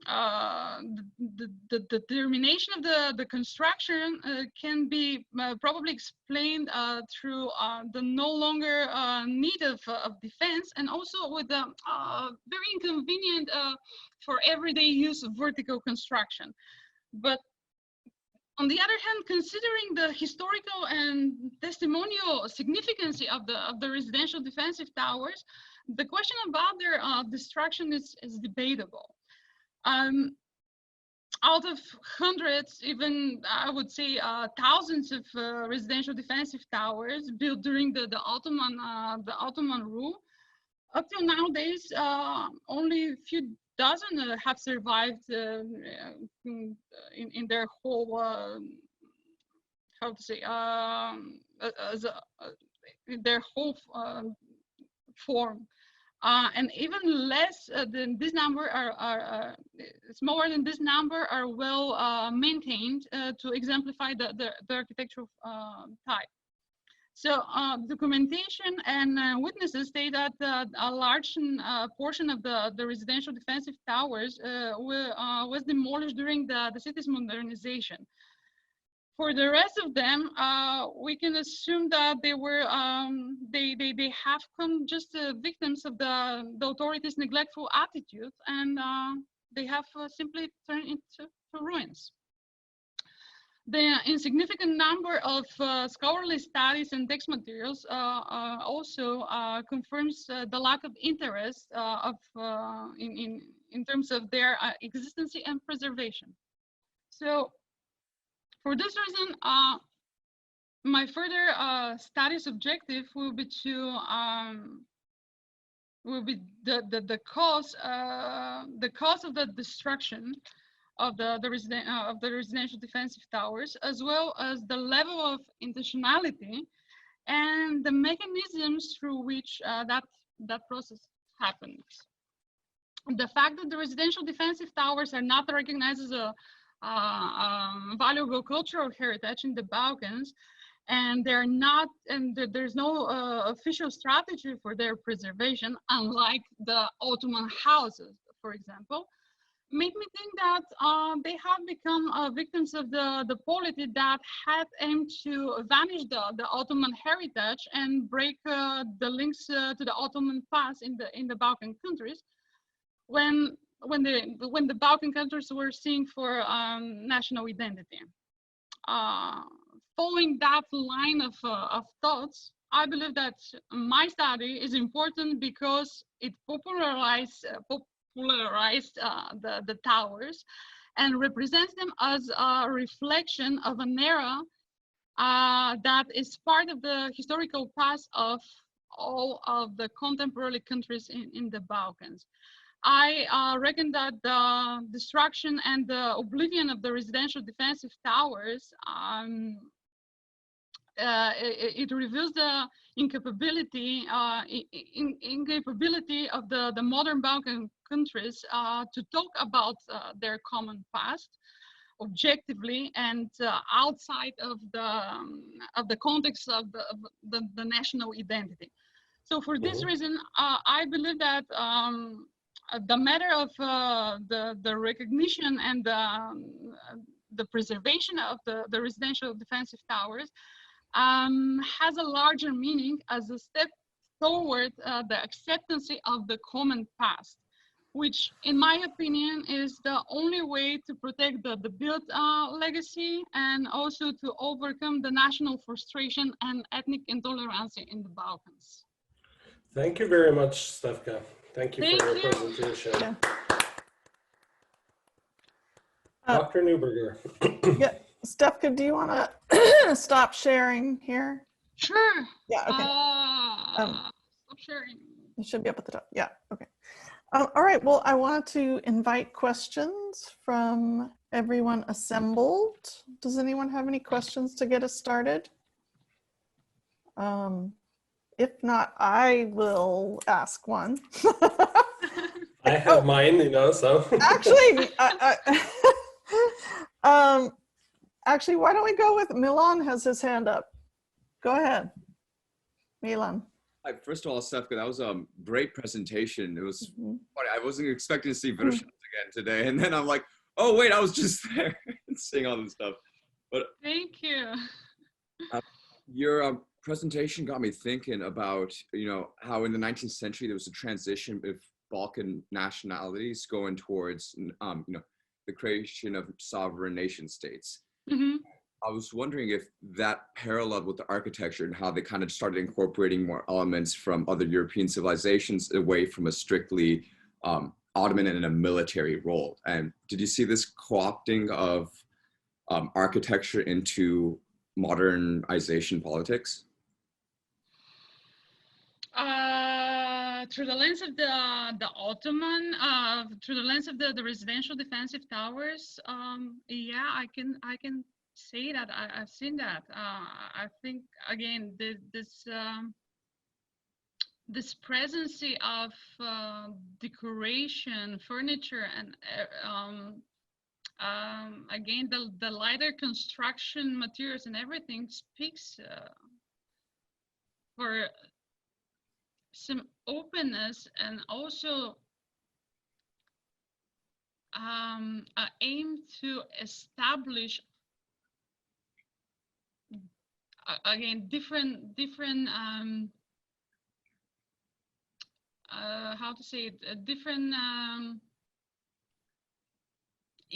the termination of the construction can be probably explained through the no longer need of defense, and also with the very inconvenient for everyday use of vertical construction. But on the other hand, considering the historical and testimonial significance of the residential defensive towers, the question about their destruction is debatable. Out of hundreds, even I would say thousands of residential defensive towers built during the Ottoman rule, up till nowadays, only a few dozen have survived in their whole how to say in their whole form. And even less than this number are smaller than this number are well maintained to exemplify the architectural type. So documentation and witnesses state that a large portion of the residential defensive towers was demolished during the city's modernization. For the rest of them, we can assume that they were they have come just victims of the authorities' neglectful attitude, and they have simply turned into ruins. The insignificant number of scholarly studies and text materials also confirms the lack of interest in terms of their existence and preservation. So, for this reason, my further studies objective will be to the cause of the destruction of the residential defensive towers, as well as the level of intentionality and the mechanisms through which that process happens. The fact that the residential defensive towers are not recognized as a valuable cultural heritage in the Balkans, and they're not, and there's no official strategy for their preservation, unlike the Ottoman houses, for example, make me think that they have become victims of the polity that had aimed to vanish the Ottoman heritage and break the links to the Ottoman past in the Balkan countries, when the Balkan countries were seeking for national identity. Following that line of thoughts, I believe that my study is important because it popularized the towers and represents them as a reflection of an era that is part of the historical past of all of the contemporary countries in the Balkans. I reckon that the destruction and the oblivion of the residential defensive towers, it reveals the incapability of the modern Balkan countries to talk about their common past objectively and outside of the context of the national identity. So for this reason, I believe that the matter of the recognition and the preservation of the residential defensive towers has a larger meaning as a step toward the acceptance of the common past, which in my opinion is the only way to protect the built legacy and also to overcome the national frustration and ethnic intolerance in the Balkans. Thank you very much, Stefka. Thank you for your presentation. Yeah. Dr. Neuberger. Yeah, Stefka, do you want to stop sharing here? Sure. Yeah, okay. Stop sharing. You should be up at the top. Yeah, okay. All right, well, I want to invite questions from everyone assembled. Does anyone have any questions to get us started? If not, I will ask one. I have mine, you know, so. Actually, actually, why don't we go with Milan has his hand up. Go ahead, Milan. Hi, first of all, Stefka, that was a great presentation. It was funny. I wasn't expecting to see Vershans again today. And then I'm like, oh, wait, I was just there seeing all this stuff. But thank you. Your presentation got me thinking about, you know, how in the 19th century, there was a transition of Balkan nationalities going towards, you know, the creation of sovereign nation states. I was wondering if that paralleled with the architecture and how they kind of started incorporating more elements from other European civilizations away from a strictly Ottoman and a military role. And did you see this co-opting of architecture into modernization politics? Through the lens of the Ottoman, through the lens of the residential defensive towers, yeah, I can say that I've seen that. I think again this presence of decoration, furniture, and again the lighter construction materials and everything speaks for some openness and also aim to establish again different how to say it, a different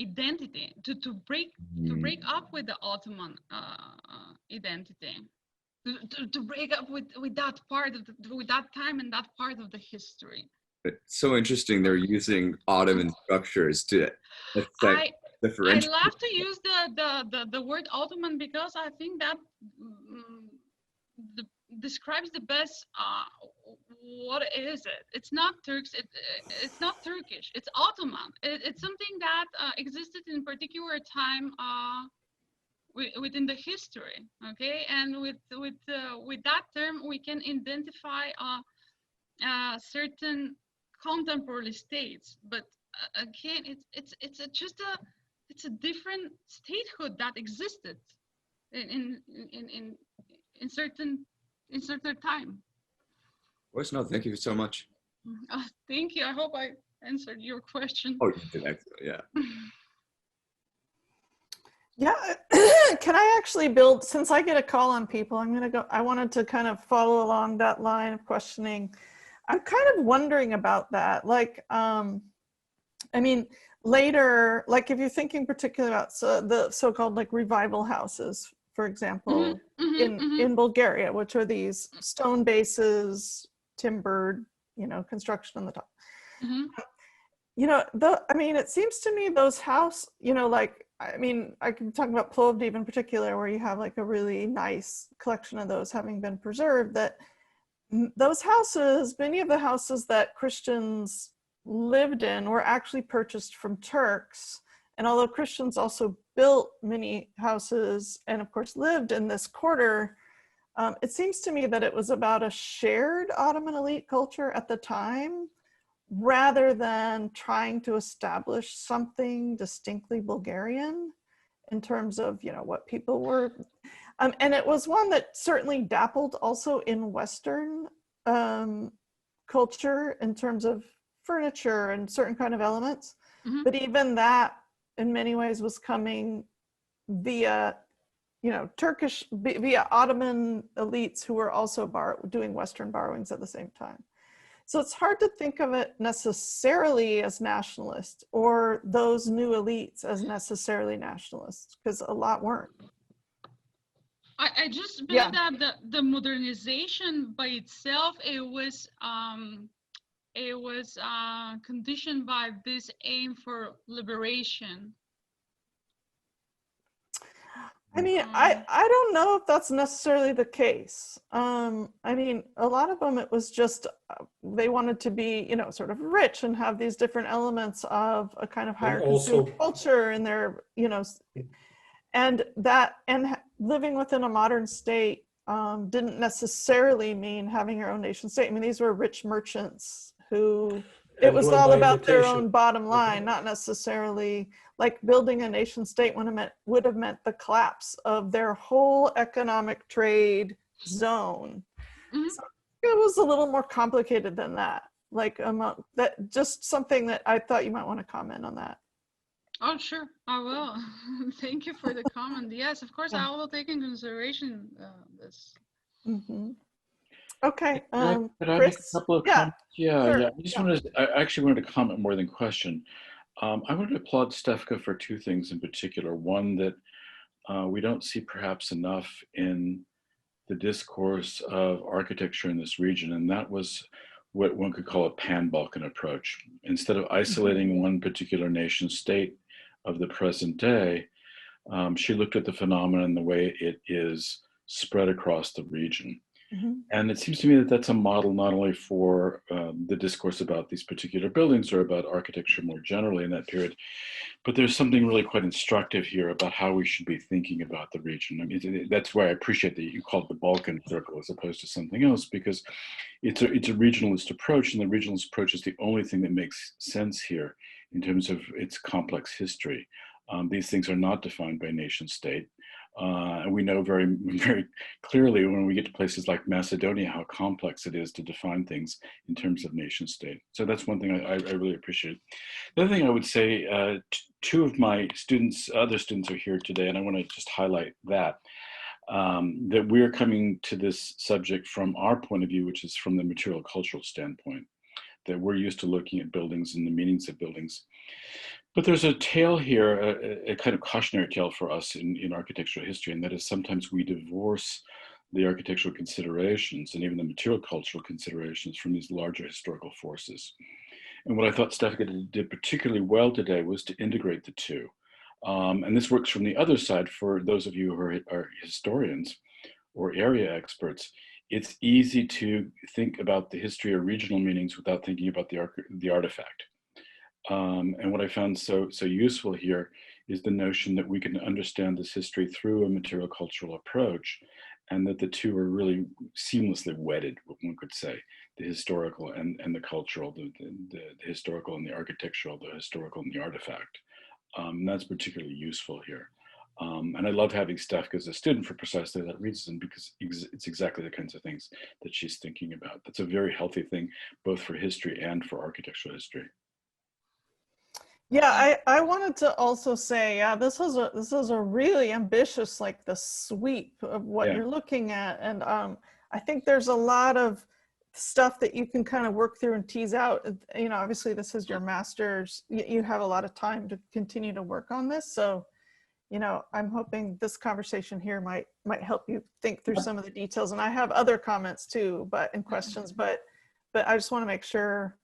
identity to break up with the Ottoman identity, to break up with that part of with that time and that part of the history. It's so interesting they're using Ottoman structures to differentiate. I love to use the word Ottoman because I think that describes the best what is it. It's not Turks. It's not Turkish. It's Ottoman. It's something that existed in a particular time within the history. Okay, and with that term we can identify certain contemporary states. But again, it's a different statehood that existed in certain time. Of course, no, thank you so much. Thank you. I hope I answered your question. Oh, you did excellent, yeah. Yeah, can I actually build, since I get a call on people, I wanted to kind of follow along that line of questioning. I'm kind of wondering about that. Like, I mean, later, like if you're thinking particularly about the so-called like revival houses, for example, in Bulgaria, which are these stone bases, timbered, you know, construction on the top. You know, I mean, it seems to me those house, you know, like, I mean, I can talk about Plovdiv in particular, where you have like a really nice collection of those having been preserved, that those houses, many of the houses that Christians lived in were actually purchased from Turks. And although Christians also built many houses and of course lived in this quarter, it seems to me that it was about a shared Ottoman elite culture at the time, rather than trying to establish something distinctly Bulgarian in terms of, you know, what people were. And it was one that certainly dappled also in Western culture in terms of furniture and certain kind of elements. Mhm. But even that in many ways was coming via, you know, via Ottoman elites who were also doing Western borrowings at the same time. So it's hard to think of it necessarily as nationalist or those new elites as necessarily nationalist, because a lot weren't. I just Yeah. believe that the modernization by itself, it was conditioned by this aim for liberation. I mean, I don't know if that's necessarily the case. I mean, a lot of them, it was just, they wanted to be, you know, sort of rich and have these different elements of a kind of higher consumer culture in their, you know, and living within a modern state didn't necessarily mean having your own nation state. I mean, these were rich merchants who, it was all about their own bottom line, not necessarily like building a nation state would have meant the collapse of their whole economic trade zone. Mhm. So it was a little more complicated than that. Like that, just something that I thought you might want to comment on that. Oh, sure, I will. Thank you for the comment. Yes, of course, I will take in consideration this. Mm-hmm. Okay. Could I make a Chris? couple of Yeah, comments? Yeah, sure. yeah. I actually wanted to comment more than question. I wanted to applaud Stefka for two things in particular. One, that we don't see perhaps enough in the discourse of architecture in this region, and that was what one could call a pan-Balkan approach. Instead of isolating one particular nation state of the present day, she looked at the phenomenon and the way it is spread across the region. And it seems to me that that's a model not only for the discourse about these particular buildings or about architecture more generally in that period, but there's something really quite instructive here about how we should be thinking about the region. I mean, that's why I appreciate that you call it the Balkan Circle as opposed to something else, because it's a regionalist approach, and the regionalist approach is the only thing that makes sense here in terms of its complex history. These things are not defined by nation state. And we know very, very clearly when we get to places like Macedonia how complex it is to define things in terms of nation state. So that's one thing I really appreciate. The other thing I would say, two of my students, other students are here today, and I want to just highlight that we're coming to this subject from our point of view, which is from the material cultural standpoint, that we're used to looking at buildings and the meanings of buildings. But there's a tale here, a kind of cautionary tale for us in architectural history, and that is sometimes we divorce the architectural considerations and even the material cultural considerations from these larger historical forces. And what I thought Stefka did particularly well today was to integrate the two. And this works from the other side for those of you who are historians or area experts. It's easy to think about the history or regional meanings without thinking about the artifact. And what I found so useful here is the notion that we can understand this history through a material cultural approach, and that the two are really seamlessly wedded, what one could say, the historical and the cultural, the historical and the architectural, the historical and the artifact. That's particularly useful here. And I love having Stefka as a student for precisely that reason, because it's exactly the kinds of things that she's thinking about. That's a very healthy thing, both for history and for architectural history. Yeah, I wanted to also say, yeah, this is a really ambitious, like the sweep of what you're looking at. And I think there's a lot of stuff that you can kind of work through and tease out. You know, obviously this is your master's, you have a lot of time to continue to work on this. So, you know, I'm hoping this conversation here might help you think through some of the details. And I have other comments too, and questions, but I just want to make sure.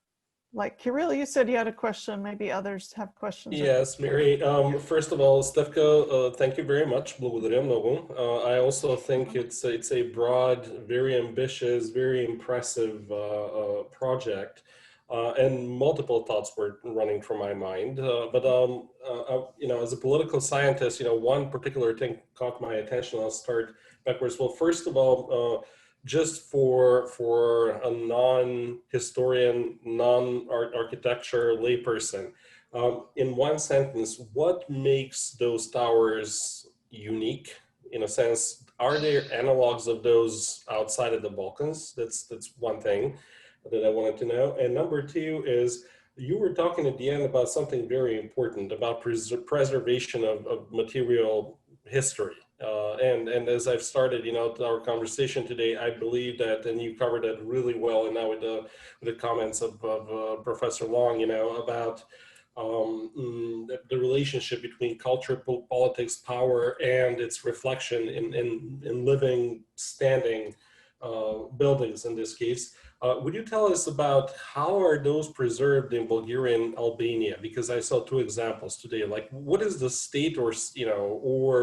Like Kirill, you said you had a question. Maybe others have questions. Yes, Mary. First of all, Stefka, thank you very much. Благодаря много. I also think it's a broad, very ambitious, very impressive project. And multiple thoughts were running through my mind. As a political scientist, one particular thing caught my attention. I'll start backwards. Well, first of all, just for a non-historian, non-architecture layperson, in one sentence, what makes those towers unique? In a sense, are there analogs of those outside of the Balkans? That's one thing that I wanted to know. And number two is, you were talking at the end about something very important about preservation of material history. And as I've started, our conversation today, I believe that, and you covered that really well, and now with the comments of Professor Long, about the relationship between culture, politics, power, and its reflection in living, standing buildings in this case. Would you tell us about how are those preserved in Bulgarian Albania? Because I saw two examples today. Like, what is the state or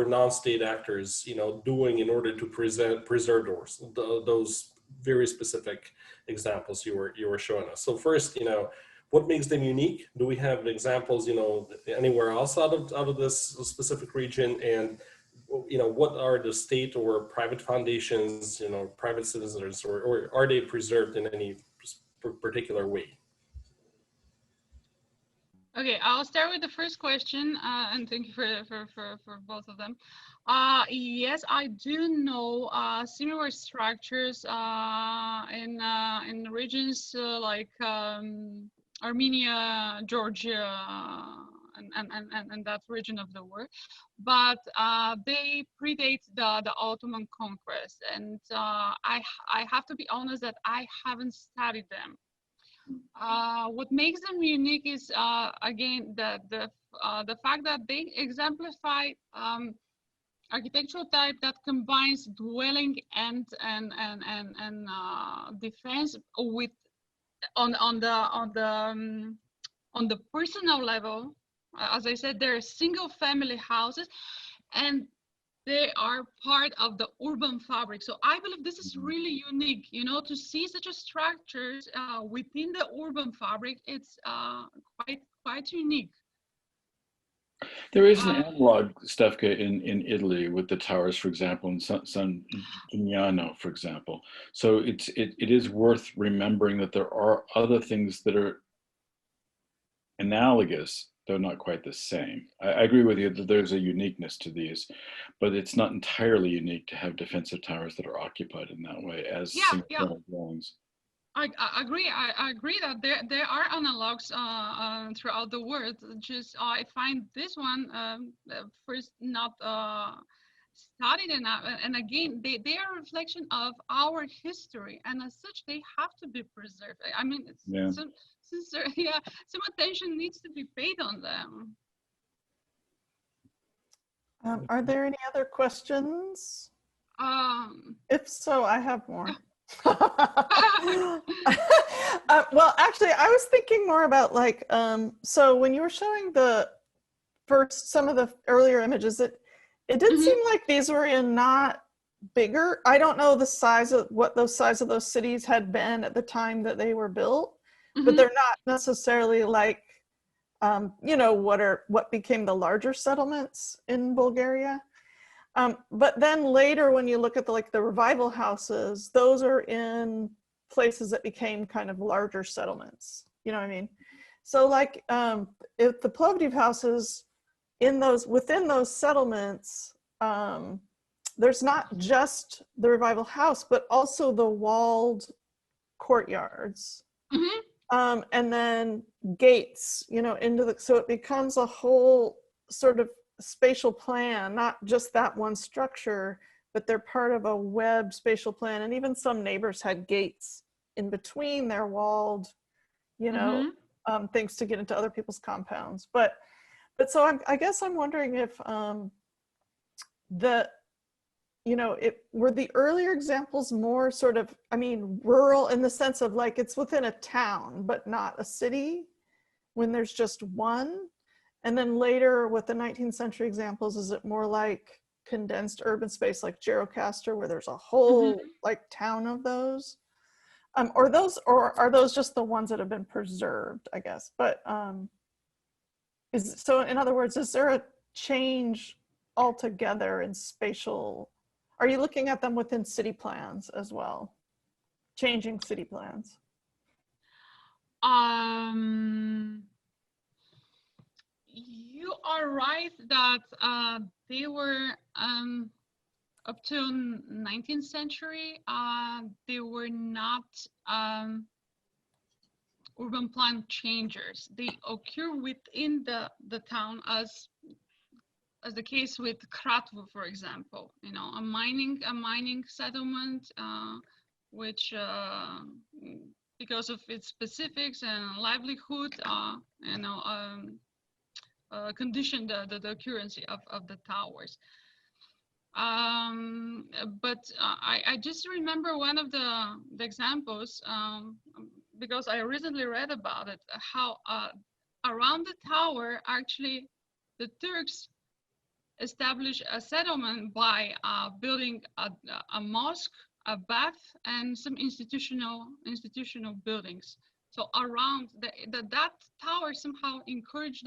non-state actors doing in order to preserve those very specific examples you were showing us? So first, what makes them unique? Do we have examples anywhere else out of this specific region? And what are the state or private foundations, private citizens, or are they preserved in any particular way? Okay, I'll start with the first question, and thank you for both of them. Yes, I do know similar structures in regions like Armenia, Georgia, and that region of the world, but they predate the Ottoman conquest, and I have to be honest that I haven't studied them. What makes them unique is again the fact that they exemplify architectural type that combines dwelling and defense with on the personal level. As I said, they're single family houses and they are part of the urban fabric. So I believe this is really unique, to see such a structures within the urban fabric. It's quite unique. There is an analog, Stefka, in Italy with the towers, for example, in San Gimignano, for example. So it is worth remembering that there are other things that are analogous, though not quite the same. I agree with you that there's a uniqueness to these, but it's not entirely unique to have defensive towers that are occupied in that way as single dwellings. I agree. I agree that there are analogs throughout the world. Just I find this one first not studied enough, and again they are a reflection of our history, and as such they have to be preserved. I mean, some attention needs to be paid on them. Are there any other questions? If so, I have more. Well, actually, I was thinking more about like, so when you were showing some of the earlier images, it did seem like these were in not bigger. I don't know the size of what those size of those cities had been at the time that they were built, but they're not necessarily like, what became the larger settlements in Bulgaria. But then later, when you look at the revival houses, those are in places that became kind of larger settlements. You know what I mean? So like, if the Plovdiv houses within those settlements, there's not just the revival house, but also the walled courtyards. And then gates, so it becomes a whole sort of spatial plan, not just that one structure, but they're part of a web spatial plan. And even some neighbors had gates in between their walled, things to get into other people's compounds. But so I guess I'm wondering if were the earlier examples more sort of, rural in the sense of like it's within a town, but not a city when there's just one? And then later with the 19th century examples, is it more like condensed urban space like Gjirokastra, where there's a whole like town of those? Or are those just the ones that have been preserved, I guess? But so in other words, is there a change altogether in spatial? Are you looking at them within city plans as well? Changing city plans? You are right that they were up to 19th century. They were not urban plan changers. They occur within the town, as the case with Kratvo, for example. You know, a mining settlement, which because of its specifics and livelihood, you know, conditioned the occurrence of the towers. But I just remember one of the examples, because I recently read about it, how around the tower, actually, the Turks established a settlement by building a mosque, a bath, and some institutional buildings. So around that tower somehow encouraged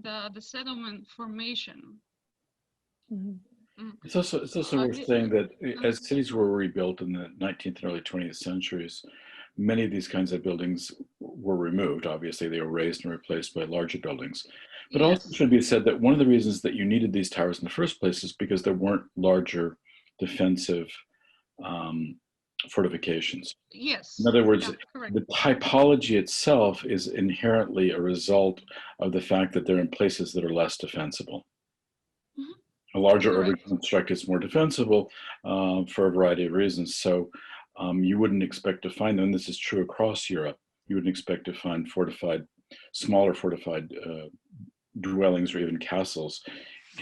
the settlement formation. Mm-hmm. It's also worth saying that as cities were rebuilt in the 19th and early 20th centuries, many of these kinds of buildings were removed. Obviously, they were raised and replaced by larger buildings. But Yes. also it should be said that one of the reasons that you needed these towers in the first place is because there weren't larger defensive fortifications. Yes. In other words, yeah, the typology itself is inherently a result of the fact that they're in places that are less defensible. Mm-hmm. A larger urban Correct. construct is more defensible for a variety of reasons. So you wouldn't expect to find them, and this is true across Europe, you wouldn't expect to find smaller fortified dwellings or even castles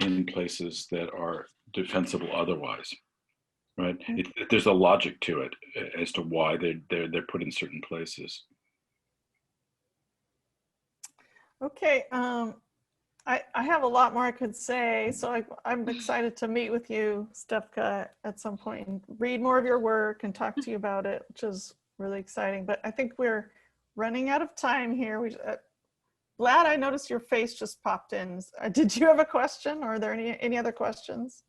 in places that are defensible otherwise, right? There's a logic to it as to why they're put in certain places. Okay, I have a lot more I could say, so I'm excited to meet with you, Stefka, at some point and read more of your work and talk to you about it, which is really exciting. But I think we're running out of time here. Vlad, I noticed your face just popped in. Did you have a question, or are there any other questions?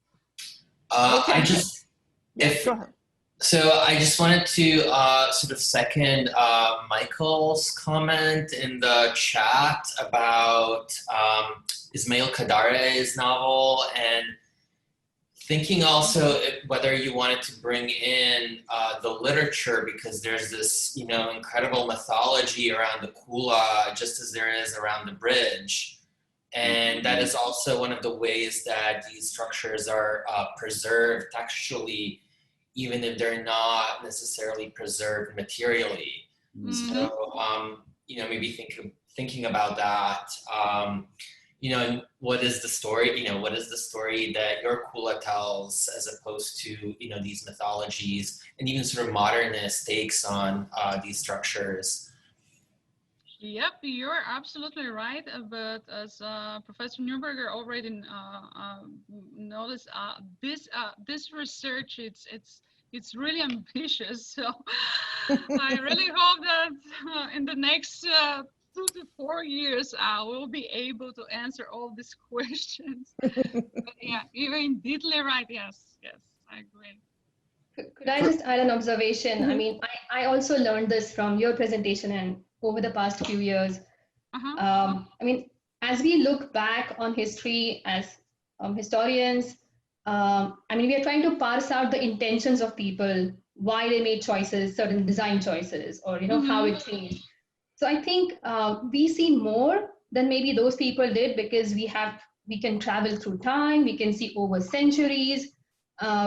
Okay. Go ahead. So I just wanted to sort of second Michael's comment in the chat about Ismail Kadare's novel, and thinking also whether you wanted to bring in the literature, because there's this, you know, incredible mythology around the Kula, just as there is around the bridge. And that is also one of the ways that these structures are preserved textually, even if they're not necessarily preserved materially. Mm-hmm. So, you know, maybe thinking about that, you know, what is the story, you know, what is the story that your Kula tells, as opposed to, you know, these mythologies and even sort of modernist takes on these structures. Yep, you're absolutely right. But as Professor Neuberger already noticed, this research it's really ambitious. So I really hope that in the next 2 to 4 years we'll be able to answer all these questions. But yeah, you're indeedly right. Yes, I agree. Could I just add an observation? I mean, I also learned this from your presentation and over the past few years. I mean, as we look back on history as historians, I mean, we are trying to parse out the intentions of people, why they made choices, certain design choices, or, you know, how it changed. So I think we see more than maybe those people did, because we can travel through time, we can see over centuries,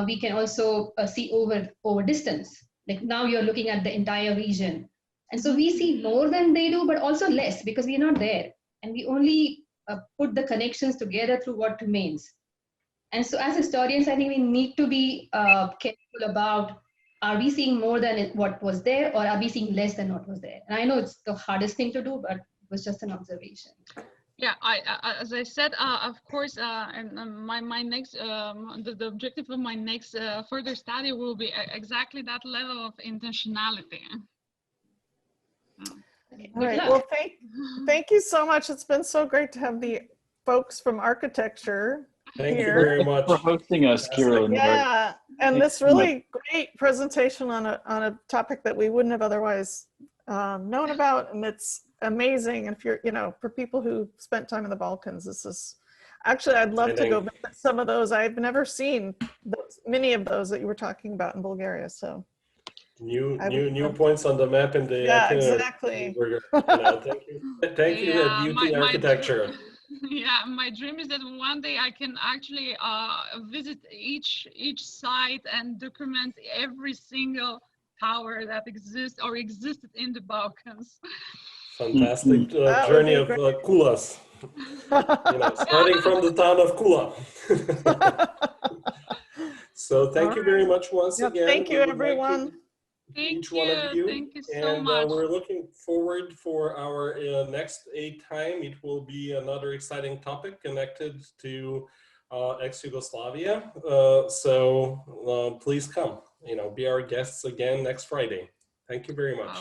we can also see over distance. Like now you're looking at the entire region. And so we see more than they do, but also less, because we're not there. And we only put the connections together through what remains. And so as historians, I think we need to be careful about, are we seeing more than what was there, or are we seeing less than what was there? And I know it's the hardest thing to do, but it was just an observation. Yeah, as I said, of course, and my next, the objective of my next further study will be exactly that level of intentionality. Okay, All good right. luck. Well, thank you so much. It's been so great to have the folks from architecture Thank you here. very Thanks much. for hosting us, Kira and Newberg. Yeah, and Thanks this so much. really great presentation on a topic that we wouldn't have otherwise known about, and it's amazing. And if you're, for people who spent time in the Balkans, this is actually, I'd love to go visit some of those. I've never seen many of those that you were talking about in Bulgaria. So new points on the map in the yeah, itinerary. exactly. Thank you Yeah, UT Architecture. Yeah, my dream is that one day I can actually visit each site and document every single tower that exists or existed in the Balkans. Fantastic journey of Kulas. Starting from the town of Kula. So thank you very much once again. Thank you, everyone. Each one of you. Thank you so much. And we're looking forward for our next time. It will be another exciting topic connected to ex-Yugoslavia. So please come, be our guests again next Friday. Thank you very much.